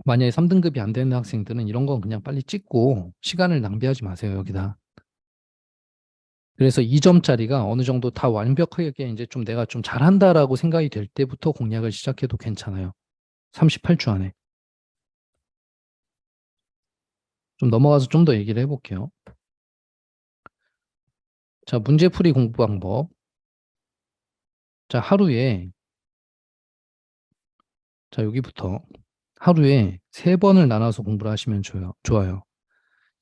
만약에 3등급이 안 되는 학생들은 이런 건 그냥 빨리 찍고 시간을 낭비하지 마세요, 여기다. 그래서 2점짜리가 어느 정도 다 완벽하게 이제 좀 내가 좀 잘한다라고 생각이 될 때부터 공략을 시작해도 괜찮아요. 38주 안에. 좀 넘어가서 좀 더 얘기를 해볼게요. 자, 문제풀이 공부 방법. 자, 여기부터 하루에 3번을 나눠서 공부를 하시면 좋아요.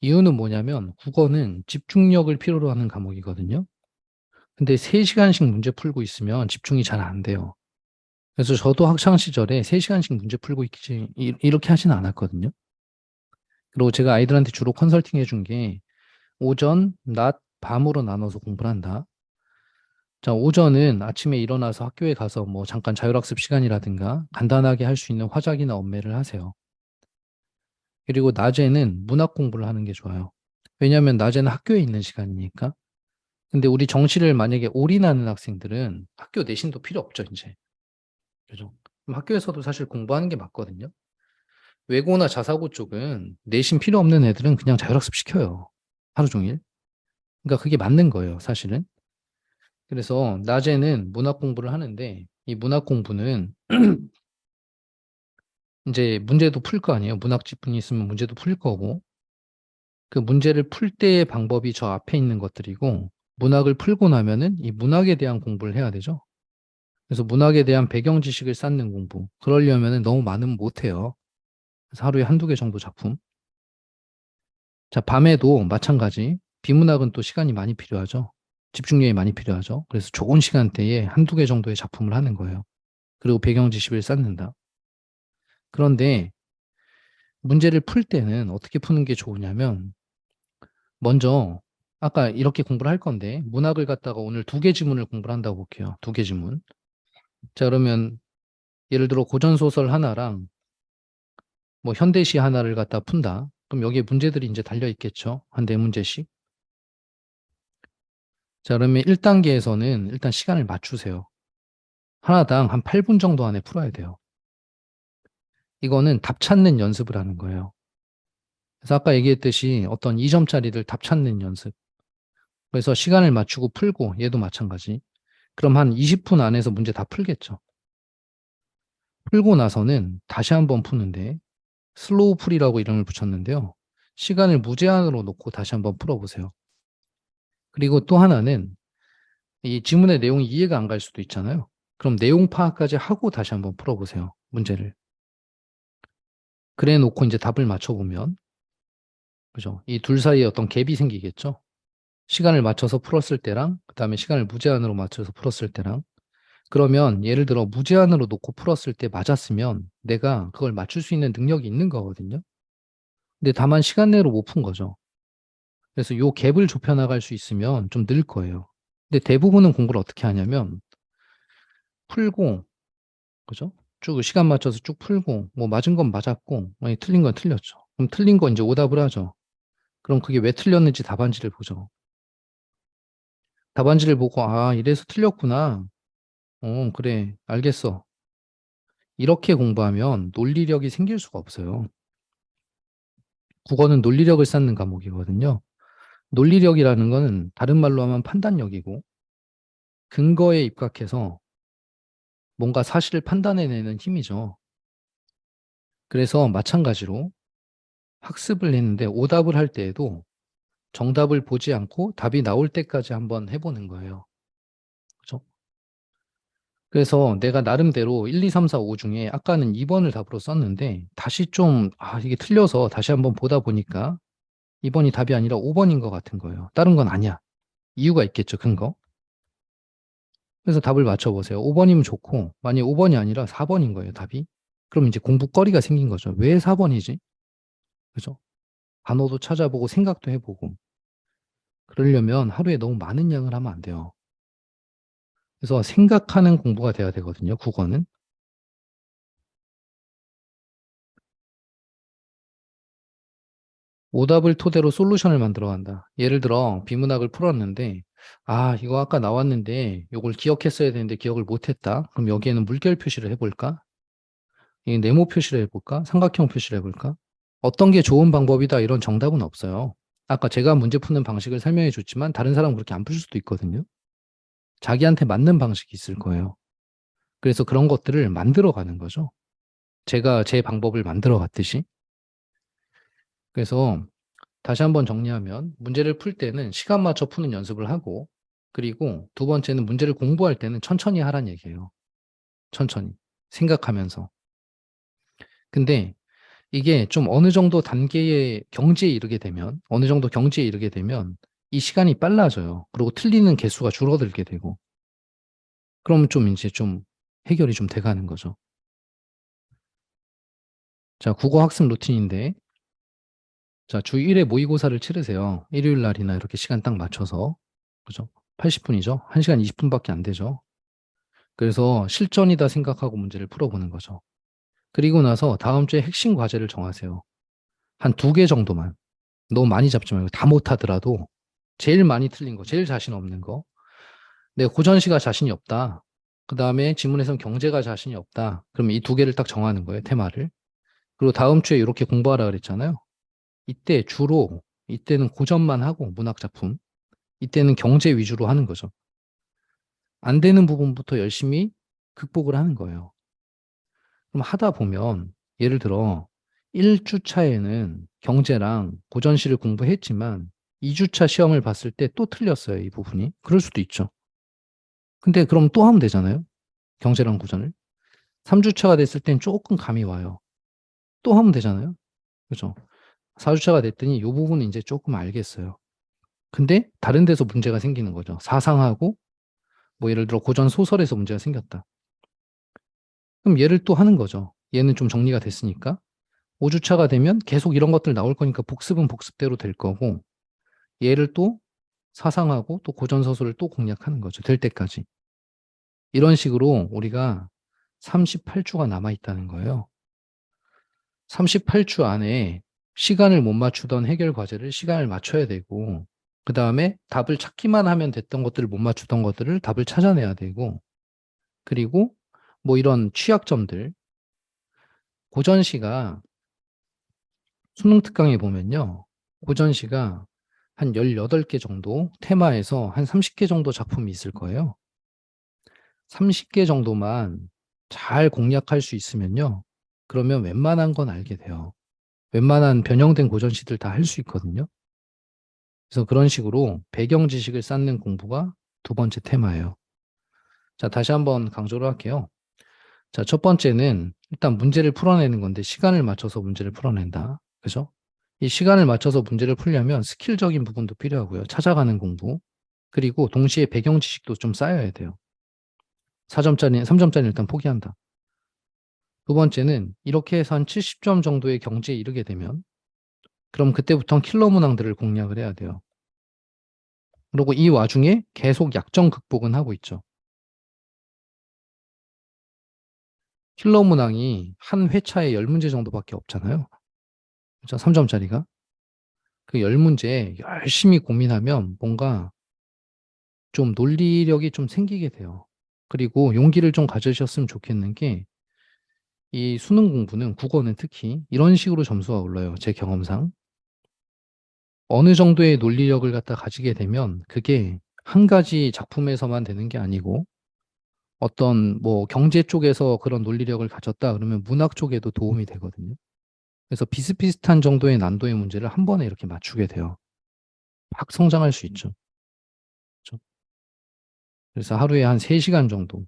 이유는 뭐냐면 국어는 집중력을 필요로 하는 과목이거든요. 근데 3시간씩 문제 풀고 있으면 집중이 잘 안 돼요. 그래서 저도 학창 시절에 3시간씩 문제 풀고 있지, 이렇게 하진 않았거든요. 그리고 제가 아이들한테 주로 컨설팅 해준 게 오전, 낮, 밤으로 나눠서 공부를 한다. 자, 오전은 아침에 일어나서 학교에 가서 뭐 잠깐 자율학습 시간이라든가 간단하게 할 수 있는 화작이나 엄매를 하세요. 그리고 낮에는 문학 공부를 하는 게 좋아요. 왜냐하면 낮에는 학교에 있는 시간이니까. 근데 우리 정시를 만약에 올인하는 학생들은 학교 내신도 필요 없죠, 이제. 그죠? 그럼 학교에서도 사실 공부하는 게 맞거든요. 외고나 자사고 쪽은 내신 필요 없는 애들은 그냥 자율학습 시켜요. 하루 종일. 그러니까 그게 맞는 거예요, 사실은. 그래서 낮에는 문학 공부를 하는데 이 문학 공부는 이제 문제도 풀 거 아니에요. 문학 지문이 있으면 문제도 풀 거고 그 문제를 풀 때의 방법이 저 앞에 있는 것들이고 문학을 풀고 나면은 이 문학에 대한 공부를 해야 되죠. 그래서 문학에 대한 배경 지식을 쌓는 공부. 그러려면은 너무 많으면 못 해요. 그래서 하루에 한두 개 정도 작품. 자, 밤에도 마찬가지. 비문학은 또 시간이 많이 필요하죠. 집중력이 많이 필요하죠. 그래서 좋은 시간대에 한두 개 정도의 작품을 하는 거예요. 그리고 배경 지식을 쌓는다. 그런데 문제를 풀 때는 어떻게 푸는 게 좋으냐면 먼저 아까 이렇게 공부를 할 건데 문학을 갖다가 오늘 2개 지문을 공부를 한다고 볼게요. 2개 지문. 자, 그러면 예를 들어 고전 소설 하나랑 뭐 현대시 하나를 갖다 푼다. 그럼 여기에 문제들이 이제 달려 있겠죠. 한 4문제씩. 자, 그러면 1단계에서는 일단 시간을 맞추세요. 하나당 한 8분 정도 안에 풀어야 돼요. 이거는 답 찾는 연습을 하는 거예요. 그래서 아까 얘기했듯이 어떤 2점짜리들 답 찾는 연습. 그래서 시간을 맞추고 풀고 얘도 마찬가지. 그럼 한 20분 안에서 문제 다 풀겠죠. 풀고 나서는 다시 한번 푸는데 슬로우 풀이라고 이름을 붙였는데요. 시간을 무제한으로 놓고 다시 한번 풀어보세요. 그리고 또 하나는 이 지문의 내용이 이해가 안 갈 수도 있잖아요. 그럼 내용 파악까지 하고 다시 한번 풀어보세요. 문제를. 그래 놓고 이제 답을 맞춰보면, 그죠? 이 둘 사이에 어떤 갭이 생기겠죠? 시간을 맞춰서 풀었을 때랑, 그 다음에 시간을 무제한으로 맞춰서 풀었을 때랑, 그러면 예를 들어 무제한으로 놓고 풀었을 때 맞았으면 내가 그걸 맞출 수 있는 능력이 있는 거거든요. 근데 다만 시간 내로 못 푼 거죠. 그래서 요 갭을 좁혀 나갈 수 있으면 좀 늘 거예요. 근데 대부분은 공부를 어떻게 하냐면 풀고, 그죠? 쭉 시간 맞춰서 쭉 풀고, 뭐 맞은 건 맞았고, 뭐 틀린 건 틀렸죠. 그럼 틀린 거 이제 오답을 하죠. 그럼 그게 왜 틀렸는지 답안지를 보죠. 답안지를 보고, 아, 이래서 틀렸구나. 그래, 알겠어. 이렇게 공부하면 논리력이 생길 수가 없어요. 국어는 논리력을 쌓는 과목이거든요. 논리력이라는 거는 다른 말로 하면 판단력이고, 근거에 입각해서 뭔가 사실을 판단해내는 힘이죠. 그래서 마찬가지로 학습을 했는데 오답을 할 때에도 정답을 보지 않고 답이 나올 때까지 한번 해보는 거예요. 그죠? 그래서 내가 나름대로 1, 2, 3, 4, 5 중에 아까는 2번을 답으로 썼는데 다시 좀, 이게 틀려서 다시 한번 보다 보니까 2번이 답이 아니라 5번인 것 같은 거예요. 다른 건 아니야. 이유가 있겠죠, 근거. 그래서 답을 맞춰보세요. 5번이면 좋고, 만약에 5번이 아니라 4번인 거예요, 답이. 그럼 이제 공부거리가 생긴 거죠. 왜 4번이지? 그죠? 단어도 찾아보고 생각도 해보고. 그러려면 하루에 너무 많은 양을 하면 안 돼요. 그래서 생각하는 공부가 돼야 되거든요, 국어는. 오답을 토대로 솔루션을 만들어 간다. 예를 들어, 비문학을 풀었는데, 이거 아까 나왔는데, 이걸 기억했어야 되는데 기억을 못했다. 그럼 여기에는 물결 표시를 해볼까? 이 네모 표시를 해볼까? 삼각형 표시를 해볼까? 어떤 게 좋은 방법이다 이런 정답은 없어요. 아까 제가 문제 푸는 방식을 설명해 줬지만 다른 사람은 그렇게 안 풀 수도 있거든요. 자기한테 맞는 방식이 있을 거예요. 그래서 그런 것들을 만들어 가는 거죠. 제가 제 방법을 만들어 갔듯이. 그래서 다시 한번 정리하면 문제를 풀 때는 시간 맞춰 푸는 연습을 하고, 그리고 두 번째는 문제를 공부할 때는 천천히 하란 얘기예요. 천천히. 생각하면서. 근데 이게 좀 어느 정도 단계의 경지에 이르게 되면, 어느 정도 경지에 이르게 되면 이 시간이 빨라져요. 그리고 틀리는 개수가 줄어들게 되고, 그럼 좀 이제 좀 해결이 좀 돼가는 거죠. 자, 국어 학습 루틴인데, 자, 주 1회 모의고사를 치르세요. 일요일 날이나 이렇게 시간 딱 맞춰서. 그죠? 80분이죠? 1시간 20분밖에 안 되죠? 그래서 실전이다 생각하고 문제를 풀어보는 거죠. 그리고 나서 다음 주에 핵심 과제를 정하세요. 한 두 개 정도만. 너무 많이 잡지 말고 다 못하더라도 제일 많이 틀린 거, 제일 자신 없는 거. 내가 고전시가 자신이 없다. 그 다음에 지문에선 경제가 자신이 없다. 그럼 이 두 개를 딱 정하는 거예요, 테마를. 그리고 다음 주에 이렇게 공부하라 그랬잖아요. 이때 주로, 이때는 고전만 하고 문학 작품, 이때는 경제 위주로 하는 거죠. 안 되는 부분부터 열심히 극복을 하는 거예요. 그럼 하다 보면, 예를 들어, 1주차에는 경제랑 고전시를 공부했지만, 2주차 시험을 봤을 때 또 틀렸어요, 이 부분이. 그럴 수도 있죠. 근데 그럼 또 하면 되잖아요? 경제랑 고전을. 3주차가 됐을 땐 조금 감이 와요. 또 하면 되잖아요? 그죠? 4주차가 됐더니 이 부분은 이제 조금 알겠어요. 근데 다른 데서 문제가 생기는 거죠. 사상하고, 뭐 예를 들어 고전 소설에서 문제가 생겼다. 그럼 얘를 또 하는 거죠. 얘는 좀 정리가 됐으니까. 5주차가 되면 계속 이런 것들 나올 거니까 복습은 복습대로 될 거고, 얘를 또 사상하고 또 고전 소설을 또 공략하는 거죠. 될 때까지. 이런 식으로 우리가 38주가 남아 있다는 거예요. 38주 안에 시간을 못 맞추던 해결 과제를 시간을 맞춰야 되고, 그 다음에 답을 찾기만 하면 됐던 것들을 못 맞추던 것들을 답을 찾아내야 되고, 그리고 뭐 이런 취약점들, 고전시가 수능 특강에 보면요. 고전시가 한 18개 정도 테마에서 한 30개 정도 작품이 있을 거예요. 30개 정도만 잘 공략할 수 있으면요. 그러면 웬만한 건 알게 돼요. 웬만한 변형된 고전시들 다 할 수 있거든요. 그래서 그런 식으로 배경 지식을 쌓는 공부가 두 번째 테마예요. 자, 다시 한번 강조를 할게요. 자, 첫 번째는 일단 문제를 풀어내는 건데 시간을 맞춰서 문제를 풀어낸다. 그죠? 이 시간을 맞춰서 문제를 풀려면 스킬적인 부분도 필요하고요. 찾아가는 공부. 그리고 동시에 배경 지식도 좀 쌓여야 돼요. 4점짜리, 3점짜리 일단 포기한다. 두 번째는 이렇게 해서 한 70점 정도의 경지에 이르게 되면 그럼 그때부터 킬러 문항들을 공략을 해야 돼요. 그리고 이 와중에 계속 약점 극복은 하고 있죠. 킬러 문항이 한 회차에 10문제 정도밖에 없잖아요. 그죠? 3점짜리가. 그 10문제 열심히 고민하면 뭔가 좀 논리력이 좀 생기게 돼요. 그리고 용기를 좀 가지셨으면 좋겠는 게 이 수능 공부는 국어는 특히 이런 식으로 점수가 올라요. 제 경험상. 어느 정도의 논리력을 갖다 가지게 되면 그게 한 가지 작품에서만 되는 게 아니고 어떤 뭐 경제 쪽에서 그런 논리력을 가졌다 그러면 문학 쪽에도 도움이 되거든요. 그래서 비슷비슷한 정도의 난도의 문제를 한 번에 이렇게 맞추게 돼요. 확 성장할 수 있죠. 그렇죠? 그래서 하루에 한 3시간 정도,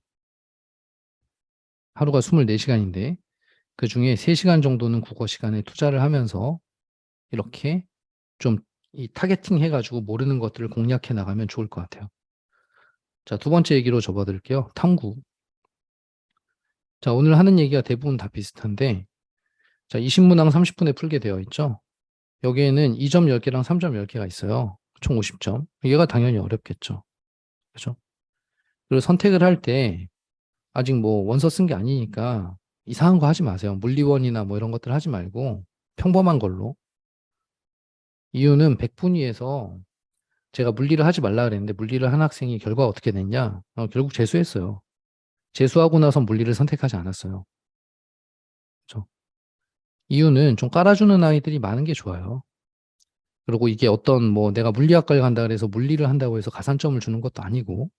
하루가 24시간인데 그 중에 3시간 정도는 국어 시간에 투자를 하면서 이렇게 좀 이 타겟팅 해가지고 모르는 것들을 공략해 나가면 좋을 것 같아요. 자, 두 번째 얘기로 접어들게요. 탐구. 자, 오늘 하는 얘기가 대부분 다 비슷한데, 자, 20문항 30분에 풀게 되어 있죠. 여기에는 2점 10개랑 3점 10개가 있어요. 총 50점. 얘가 당연히 어렵겠죠. 그죠? 그리고 선택을 할 때 아직 뭐 원서 쓴 게 아니니까 이상한 거 하지 마세요. 물리원이나 뭐 이런 것들 하지 말고 평범한 걸로. 이유는 100분위에서 제가 물리를 하지 말라 그랬는데 물리를 한 학생이 결과가 어떻게 됐냐? 결국 재수했어요. 재수하고 나서 물리를 선택하지 않았어요. 그죠? 이유는 좀 깔아주는 아이들이 많은 게 좋아요. 그리고 이게 어떤 뭐 내가 물리학과를 간다 그래서 물리를 한다고 해서 가산점을 주는 것도 아니고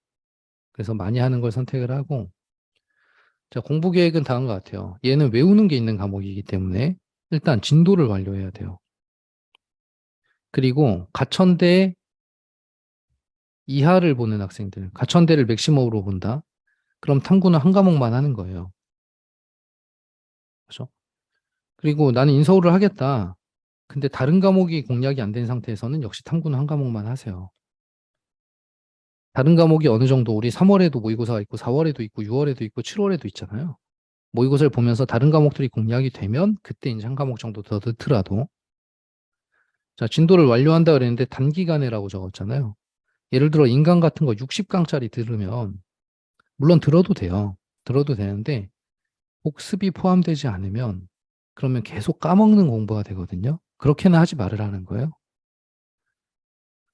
그래서 많이 하는 걸 선택을 하고 자, 공부 계획은 다음과 같아요. 얘는 외우는 게 있는 과목이기 때문에 일단 진도를 완료해야 돼요. 그리고 가천대 이하를 보는 학생들, 가천대를 맥시멈으로 본다. 그럼 탐구는 한 과목만 하는 거예요. 그렇죠? 그리고 나는 인서울을 하겠다. 근데 다른 과목이 공략이 안 된 상태에서는 역시 탐구는 한 과목만 하세요. 다른 과목이 어느 정도 우리 3월에도 모의고사가 있고 4월에도 있고 6월에도 있고 7월에도 있잖아요. 모의고사를 보면서 다른 과목들이 공략이 되면 그때 이제 한 과목 정도 더 넣더라도 자, 진도를 완료한다 그랬는데 단기간에라고 적었잖아요. 예를 들어 인강 같은 거 60강짜리 들으면 물론 들어도 돼요. 들어도 되는데 복습이 포함되지 않으면 그러면 계속 까먹는 공부가 되거든요. 그렇게는 하지 말으라는 거예요.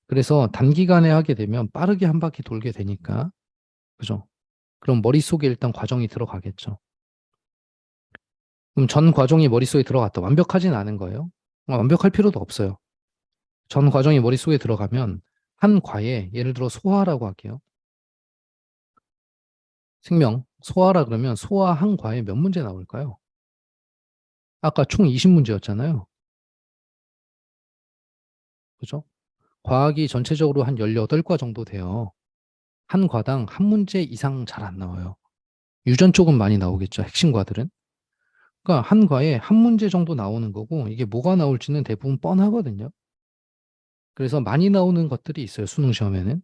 그래서 단기간에 하게 되면 빠르게 한 바퀴 돌게 되니까 그죠? 그럼 머릿속에 일단 과정이 들어가겠죠. 그럼 전 과정이 머릿속에 들어갔다. 완벽하진 않은 거예요. 완벽할 필요도 없어요. 전 과정이 머릿속에 들어가면 한 과에 예를 들어 소화라고 할게요. 생명, 소화라 그러면 소화 한 과에 몇 문제 나올까요? 아까 총 20문제였잖아요. 그죠? 과학이 전체적으로 한 18과 정도 돼요. 한 과당 한 문제 이상 잘 안 나와요. 유전 쪽은 많이 나오겠죠. 핵심 과들은. 그러니까 한 과에 한 문제 정도 나오는 거고 이게 뭐가 나올지는 대부분 뻔하거든요. 그래서 많이 나오는 것들이 있어요. 수능 시험에는.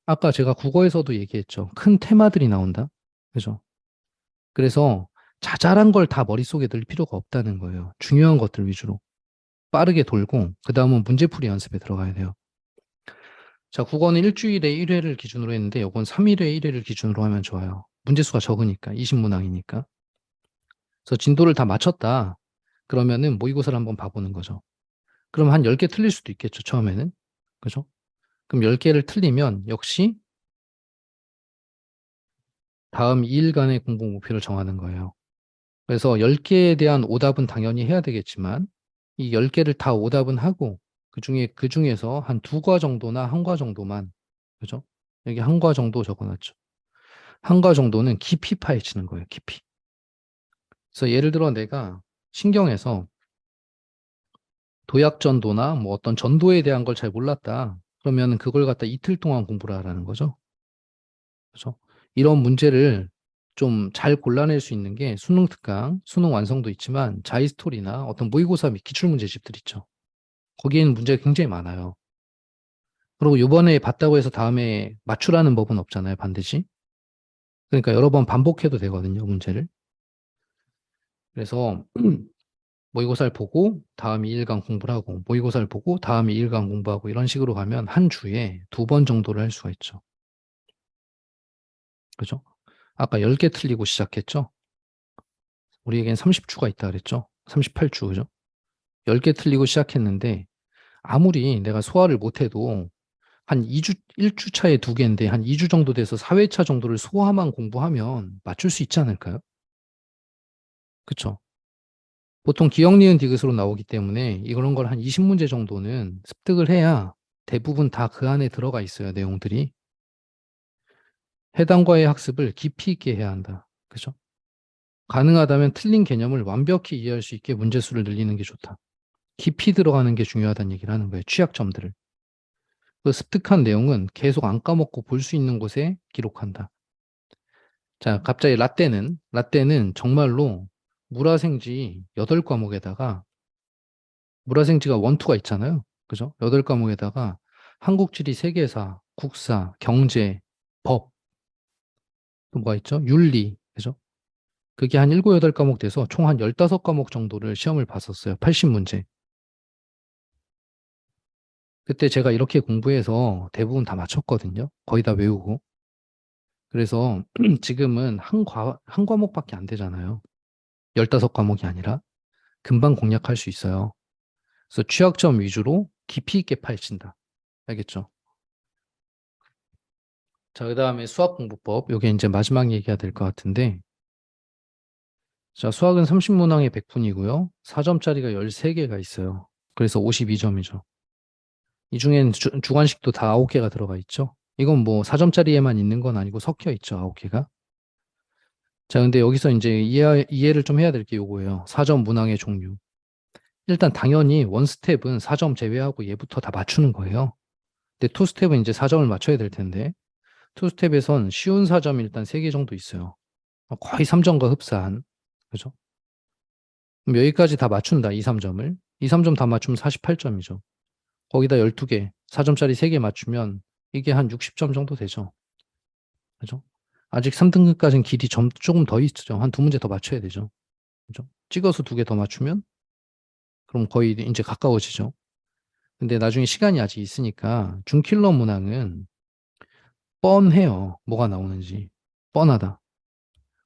아까 제가 국어에서도 얘기했죠. 큰 테마들이 나온다. 그죠? 그래서 자잘한 걸 다 머릿속에 넣을 필요가 없다는 거예요. 중요한 것들 위주로. 빠르게 돌고, 그 다음은 문제풀이 연습에 들어가야 돼요. 자, 국어는 일주일에 1회를 기준으로 했는데, 이건 3일에 1회를 기준으로 하면 좋아요. 문제수가 적으니까, 20문항이니까. 그래서 진도를 다 맞췄다. 그러면은 모의고사를 한번 봐보는 거죠. 그럼 한 10개 틀릴 수도 있겠죠, 처음에는. 그죠? 그럼 10개를 틀리면 역시 다음 2일간의 공부 목표를 정하는 거예요. 그래서 10개에 대한 오답은 당연히 해야 되겠지만 이 10개를 다 오답은 하고 그중에서 한 2과 정도나 한 과 정도만 그죠? 여기 한 과 정도 적어놨죠. 한 과 정도는 깊이 파헤치는 거예요. 깊이. 그래서 예를 들어 내가 신경에서 도약전도나 뭐 어떤 전도에 대한 걸 잘 몰랐다. 그러면 그걸 갖다 이틀 동안 공부를 하라는 거죠. 그죠? 이런 문제를 좀 잘 골라낼 수 있는 게 수능 특강, 수능 완성도 있지만 자이스토리나 어떤 모의고사 및 기출문제집들 있죠. 거기에는 문제가 굉장히 많아요. 그리고 이번에 봤다고 해서 다음에 맞추라는 법은 없잖아요, 반드시. 그러니까 여러 번 반복해도 되거든요, 문제를. 그래서 모의고사를 보고 다음 2일간 공부를 하고 모의고사를 보고 다음 2일간 공부하고 이런 식으로 가면 한 주에 2번 정도를 할 수가 있죠. 그죠? 아까 10개 틀리고 시작했죠? 우리에겐 30주가 있다 그랬죠? 38주, 그죠? 10개 틀리고 시작했는데 아무리 내가 소화를 못해도 한 2주, 1주 차에 2개인데 한 2주 정도 돼서 4회차 정도를 소화만 공부하면 맞출 수 있지 않을까요? 그쵸? 보통 기억, 니은, 디귿으로 나오기 때문에 이런 걸 한 20문제 정도는 습득을 해야 대부분 다 그 안에 들어가 있어요, 내용들이. 해당 과의 학습을 깊이 있게 해야 한다. 그죠? 가능하다면 틀린 개념을 완벽히 이해할 수 있게 문제수를 늘리는 게 좋다. 깊이 들어가는 게 중요하다는 얘기를 하는 거예요. 취약점들을. 그 습득한 내용은 계속 안 까먹고 볼 수 있는 곳에 기록한다. 자, 갑자기 라떼는 정말로 물화생지 8과목에다가 물화생지가 1, 2가 있잖아요. 그죠? 8과목에다가 한국지리 세계사, 국사, 경제, 법, 또 뭐가 있죠? 윤리, 그죠? 그게 한 7, 8과목 돼서 총 한 15과목 정도를 시험을 봤었어요. 80문제. 그때 제가 이렇게 공부해서 대부분 다 맞췄거든요. 거의 다 외우고. 그래서 지금은 한 과목밖에 안 되잖아요. 15과목이 아니라 금방 공략할 수 있어요. 그래서 취약점 위주로 깊이 있게 파헤친다. 알겠죠? 자, 그 다음에 수학 공부법. 요게 이제 마지막 얘기가 될 것 같은데. 자, 수학은 30문항에 100분이고요. 4점짜리가 13개가 있어요. 그래서 52점이죠. 이 중엔 주관식도 다 9개가 들어가 있죠. 이건 뭐 4점짜리에만 있는 건 아니고 섞여 있죠. 9개가. 자, 근데 여기서 이제 이해를 좀 해야 될 게 요거예요. 4점 문항의 종류. 일단 당연히 원스텝은 4점 제외하고 얘부터 다 맞추는 거예요. 근데 투스텝은 이제 4점을 맞춰야 될 텐데, 투스텝에선 쉬운 4점이 일단 3개 정도 있어요. 거의 3점과 흡사한. 그죠? 그럼 여기까지 다 맞춘다, 2, 3점을. 2, 3점 다 맞추면 48점이죠. 거기다 12개, 4점짜리 3개 맞추면 이게 한 60점 정도 되죠. 그죠? 아직 3등급까지는 길이 조금 더 있죠. 한 2문제 더 맞춰야 되죠. 그죠? 찍어서 2개 더 맞추면 그럼 거의 이제 가까워지죠. 근데 나중에 시간이 아직 있으니까 중킬러 문항은 뻔해요. 뭐가 나오는지. 뻔하다.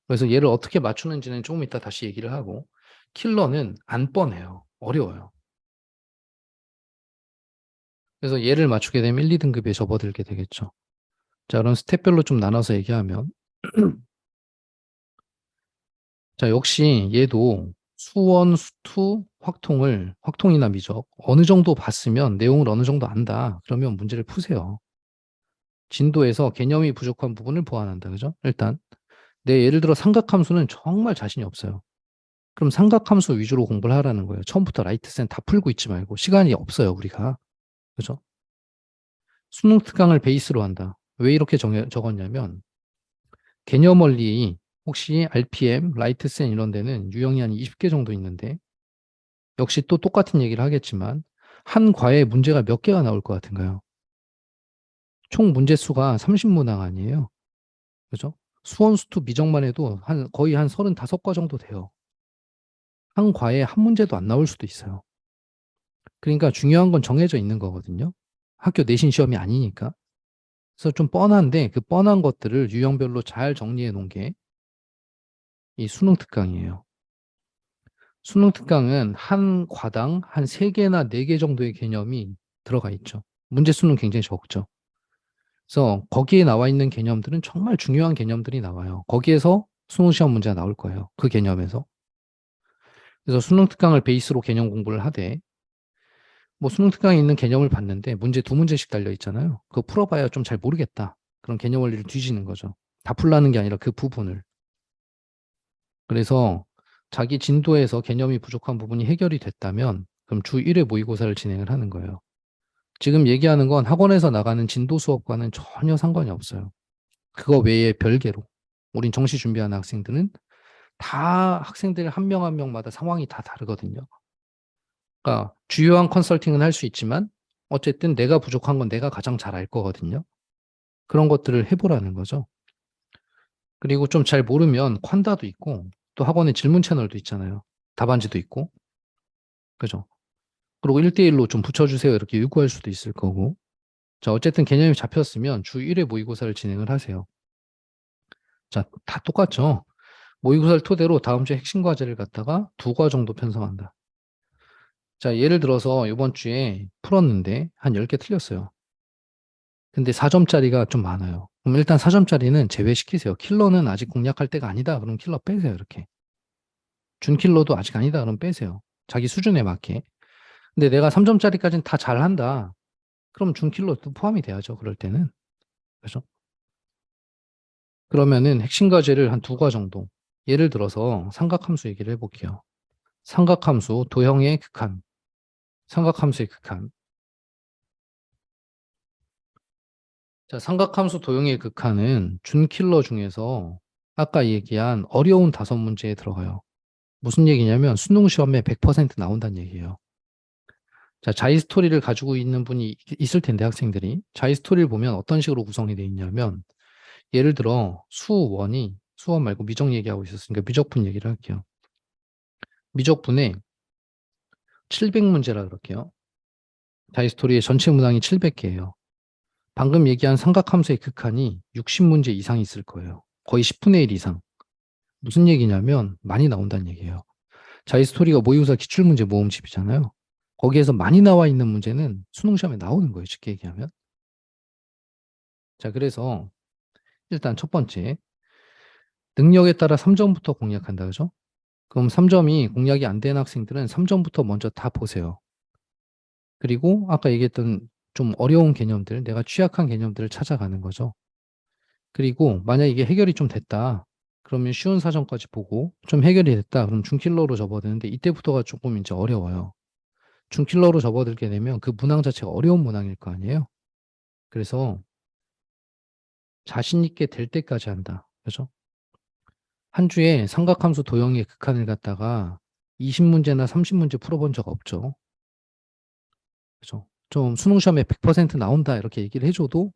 그래서 얘를 어떻게 맞추는지는 조금 이따 다시 얘기를 하고, 킬러는 안 뻔해요. 어려워요. 그래서 얘를 맞추게 되면 1, 2등급에 접어들게 되겠죠. 자, 그럼 스텝별로 좀 나눠서 얘기하면, 자, 역시 얘도 수원, 수투, 확통이나 미적, 어느 정도 봤으면 내용을 어느 정도 안다. 그러면 문제를 푸세요. 진도에서 개념이 부족한 부분을 보완한다. 그죠? 일단, 예를 들어 삼각함수는 정말 자신이 없어요. 그럼 삼각함수 위주로 공부를 하라는 거예요. 처음부터 라이트센 다 풀고 있지 말고. 시간이 없어요, 우리가. 그죠? 수능 특강을 베이스로 한다. 왜 이렇게 적었냐면, 개념 원리, 혹시 RPM, 라이트센 이런 데는 유형이 한 20개 정도 있는데, 역시 또 똑같은 얘기를 하겠지만, 한 과에 문제가 몇 개가 나올 것 같은가요? 총 문제 수가 30문항 아니에요. 그죠? 수원, 수투, 미적만 해도 거의 한 35과 정도 돼요. 한 과에 한 문제도 안 나올 수도 있어요. 그러니까 중요한 건 정해져 있는 거거든요. 학교 내신 시험이 아니니까. 그래서 좀 뻔한데 그 뻔한 것들을 유형별로 잘 정리해 놓은 게 이 수능 특강이에요. 수능 특강은 한 과당 한 3개나 4개 정도의 개념이 들어가 있죠. 문제 수는 굉장히 적죠. 그래서 거기에 나와 있는 개념들은 정말 중요한 개념들이 나와요. 거기에서 수능 시험 문제가 나올 거예요. 그 개념에서. 그래서 수능 특강을 베이스로 개념 공부를 하되 뭐 수능 특강에 있는 개념을 봤는데 문제 2문제씩 달려 있잖아요. 그거 풀어봐야 좀 잘 모르겠다. 그런 개념 원리를 뒤지는 거죠. 다 풀라는 게 아니라 그 부분을. 그래서 자기 진도에서 개념이 부족한 부분이 해결이 됐다면 그럼 주 1회 모의고사를 진행을 하는 거예요. 지금 얘기하는 건 학원에서 나가는 진도 수업과는 전혀 상관이 없어요. 그거 외에 별개로. 우린 정시 준비하는 학생들은 다 학생들 한 명 한 명마다 상황이 다 다르거든요. 그러니까 주요한 컨설팅은 할 수 있지만 어쨌든 내가 부족한 건 내가 가장 잘 알 거거든요. 그런 것들을 해보라는 거죠. 그리고 좀 잘 모르면 콴다도 있고 또 학원에 질문 채널도 있잖아요. 답안지도 있고. 그죠? 그리고 1대1로 좀 붙여주세요. 이렇게 요구할 수도 있을 거고. 자, 어쨌든 개념이 잡혔으면 주 1회 모의고사를 진행을 하세요. 자, 다 똑같죠? 모의고사를 토대로 다음 주에 핵심 과제를 갖다가 2과 정도 편성한다. 자, 예를 들어서 이번 주에 풀었는데 한 10개 틀렸어요. 근데 4점짜리가 좀 많아요. 그럼 일단 4점짜리는 제외시키세요. 킬러는 아직 공략할 때가 아니다. 그럼 킬러 빼세요. 이렇게. 준킬러도 아직 아니다. 그럼 빼세요. 자기 수준에 맞게. 근데 내가 3점짜리까지는 다 잘한다. 그럼 준킬러도 포함이 돼야죠. 그럴 때는. 그죠? 그러면은 핵심 과제를 한 2과 정도. 예를 들어서 삼각함수 얘기를 해볼게요. 삼각함수, 도형의 극한. 삼각함수의 극한. 자, 삼각함수 도형의 극한은 준킬러 중에서 아까 얘기한 어려운 5문제에 들어가요. 무슨 얘기냐면 수능 시험에 100% 나온다는 얘기예요. 자, 자이스토리를 가지고 있는 분이 있을 텐데 학생들이 자이스토리를 보면 어떤 식으로 구성이 되어 있냐면 예를 들어 수원이 수원 말고 미적 얘기하고 있었으니까 미적분 얘기를 할게요. 미적분에 700문제라 그럴게요. 자이스토리의 전체 문항이 700개예요. 방금 얘기한 삼각함수의 극한이 60문제 이상 있을 거예요. 거의 10분의 1 이상. 무슨 얘기냐면 많이 나온다는 얘기예요. 자이스토리가 모의고사 기출문제 모음집이잖아요. 거기에서 많이 나와 있는 문제는 수능 시험에 나오는 거예요. 쉽게 얘기하면. 자, 그래서 일단 첫 번째, 능력에 따라 3점부터 공략한다. 그죠? 그럼 3점이 공략이 안 된 학생들은 3점부터 먼저 다 보세요. 그리고 아까 얘기했던 좀 어려운 개념들, 내가 취약한 개념들을 찾아가는 거죠. 그리고 만약 이게 해결이 좀 됐다. 그러면 쉬운 사정까지 보고 좀 해결이 됐다. 그럼 준킬러로 접어드는데 이때부터가 조금 이제 어려워요. 준킬러로 접어들게 되면 그 문항 자체가 어려운 문항일 거 아니에요. 그래서 자신 있게 될 때까지 한다. 그죠? 한 주에 삼각함수 도형의 극한을 갖다가 20문제나 30문제 풀어본 적 없죠. 그죠? 좀 수능 시험에 100% 나온다 이렇게 얘기를 해줘도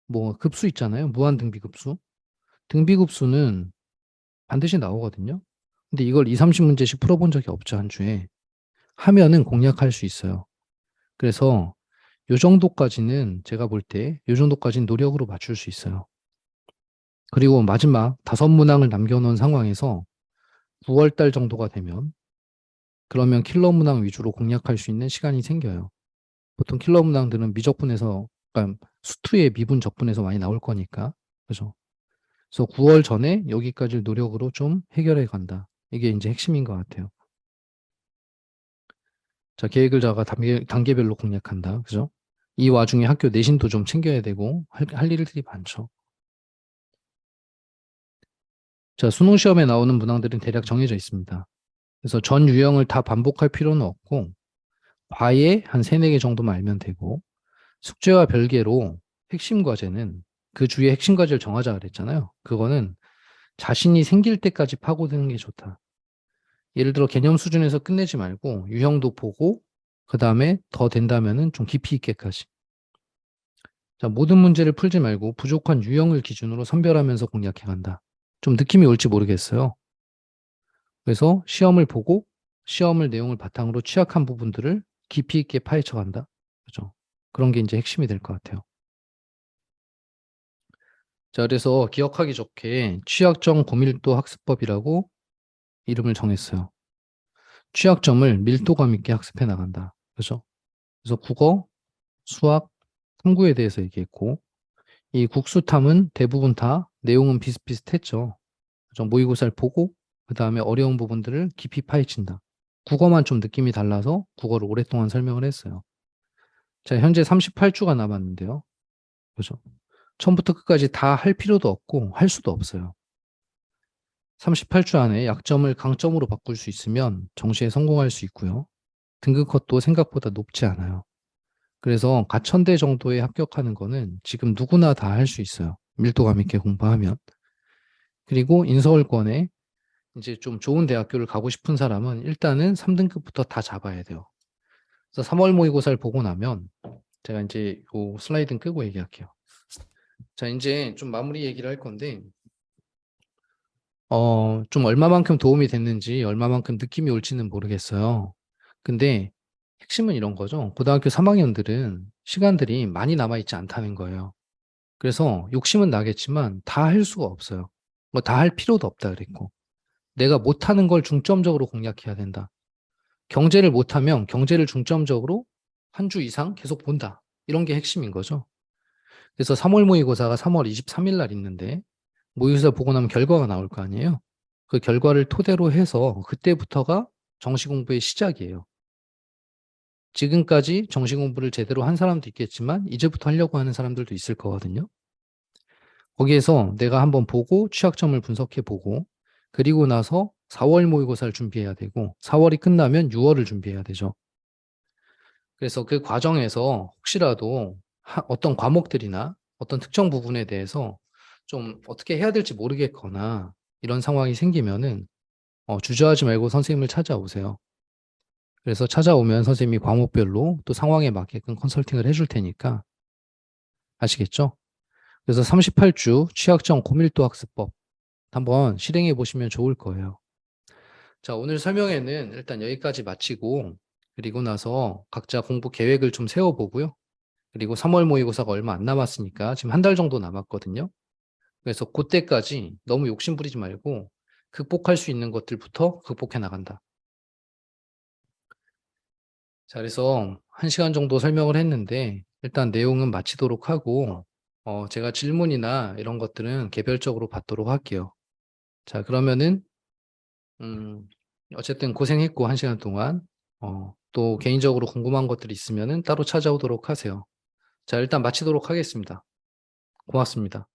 뭐 급수 있잖아요. 무한 등비급수. 등비급수는 반드시 나오거든요. 근데 이걸 2, 30문제씩 풀어본 적이 없죠, 한 주에. 하면은 공략할 수 있어요. 그래서 요 정도까지는 제가 볼 때 요 정도까지는 노력으로 맞출 수 있어요. 그리고 마지막 5문항을 남겨놓은 상황에서 9월 달 정도가 되면 그러면 킬러 문항 위주로 공략할 수 있는 시간이 생겨요. 보통 킬러 문항들은 미적분에서, 그러니까 수투의 미분 적분에서 많이 나올 거니까. 그죠? 그래서 9월 전에 여기까지 노력으로 좀 해결해 간다. 이게 이제 핵심인 것 같아요. 자, 계획을 잡아 단계별로 공략한다. 그죠? 이 와중에 학교 내신도 좀 챙겨야 되고, 할 일들이 많죠. 자, 수능 시험에 나오는 문항들은 대략 정해져 있습니다. 그래서 전 유형을 다 반복할 필요는 없고, 과외 한 3, 4개 정도만 알면 되고, 숙제와 별개로 핵심 과제는 그 주의 핵심 과제를 정하자 그랬잖아요. 그거는 자신이 생길 때까지 파고드는 게 좋다. 예를 들어 개념 수준에서 끝내지 말고 유형도 보고 그 다음에 더 된다면은 좀 깊이 있게까지. 자, 모든 문제를 풀지 말고 부족한 유형을 기준으로 선별하면서 공략해 간다. 좀 느낌이 올지 모르겠어요. 그래서 시험을 보고 시험을 내용을 바탕으로 취약한 부분들을 깊이 있게 파헤쳐 간다. 그죠? 그런 게 이제 핵심이 될 것 같아요. 자, 그래서 기억하기 좋게 취약점 고밀도 학습법이라고 이름을 정했어요. 취약점을 밀도감 있게 학습해 나간다. 그죠? 그래서 국어, 수학, 탐구에 대해서 얘기했고, 이 국수탐은 대부분 다 내용은 비슷비슷했죠. 그죠? 모의고사를 보고, 그 다음에 어려운 부분들을 깊이 파헤친다. 국어만 좀 느낌이 달라서 국어를 오랫동안 설명을 했어요. 자, 현재 38주가 남았는데요. 그죠? 처음부터 끝까지 다 할 필요도 없고, 할 수도 없어요. 38주 안에 약점을 강점으로 바꿀 수 있으면 정시에 성공할 수 있고요. 등급 컷도 생각보다 높지 않아요. 그래서 가천대 정도에 합격하는 거는 지금 누구나 다 할 수 있어요. 밀도감 있게 공부하면. 그리고 인서울권에 이제 좀 좋은 대학교를 가고 싶은 사람은 일단은 3등급부터 다 잡아야 돼요. 그래서 3월 모의고사를 보고 나면 제가 이제 요 슬라이드는 끄고 얘기할게요. 자, 이제 좀 마무리 얘기를 할 건데, 좀 얼마만큼 도움이 됐는지, 얼마만큼 느낌이 올지는 모르겠어요. 근데 핵심은 이런 거죠. 고등학교 3학년들은 시간들이 많이 남아있지 않다는 거예요. 그래서 욕심은 나겠지만 다 할 수가 없어요. 뭐 다 할 필요도 없다 그랬고. 내가 못하는 걸 중점적으로 공략해야 된다. 경제를 못하면 경제를 중점적으로 한 주 이상 계속 본다. 이런 게 핵심인 거죠. 그래서 3월 모의고사가 3월 23일 날 있는데 모의고사 보고 나면 결과가 나올 거 아니에요. 그 결과를 토대로 해서 그때부터가 정시 공부의 시작이에요. 지금까지 정시 공부를 제대로 한 사람도 있겠지만 이제부터 하려고 하는 사람들도 있을 거거든요. 거기에서 내가 한번 보고 취약점을 분석해 보고 그리고 나서 4월 모의고사를 준비해야 되고 4월이 끝나면 6월을 준비해야 되죠. 그래서 그 과정에서 혹시라도 어떤 과목들이나 어떤 특정 부분에 대해서 좀 어떻게 해야 될지 모르겠거나 이런 상황이 생기면은 주저하지 말고 선생님을 찾아오세요. 그래서 찾아오면 선생님이 과목별로 또 상황에 맞게끔 컨설팅을 해줄 테니까 아시겠죠? 그래서 38주 취약점 고밀도 학습법 한번 실행해 보시면 좋을 거예요. 자, 오늘 설명회는 일단 여기까지 마치고 그리고 나서 각자 공부 계획을 좀 세워보고요. 그리고 3월 모의고사가 얼마 안 남았으니까 지금 한 달 정도 남았거든요. 그래서 그때까지 너무 욕심 부리지 말고 극복할 수 있는 것들부터 극복해 나간다. 자, 그래서 1시간 정도 설명을 했는데 일단 내용은 마치도록 하고 제가 질문이나 이런 것들은 개별적으로 받도록 할게요. 자, 그러면은 어쨌든 고생했고 1시간 동안 또 개인적으로 궁금한 것들이 있으면은 따로 찾아오도록 하세요. 자, 일단 마치도록 하겠습니다. 고맙습니다.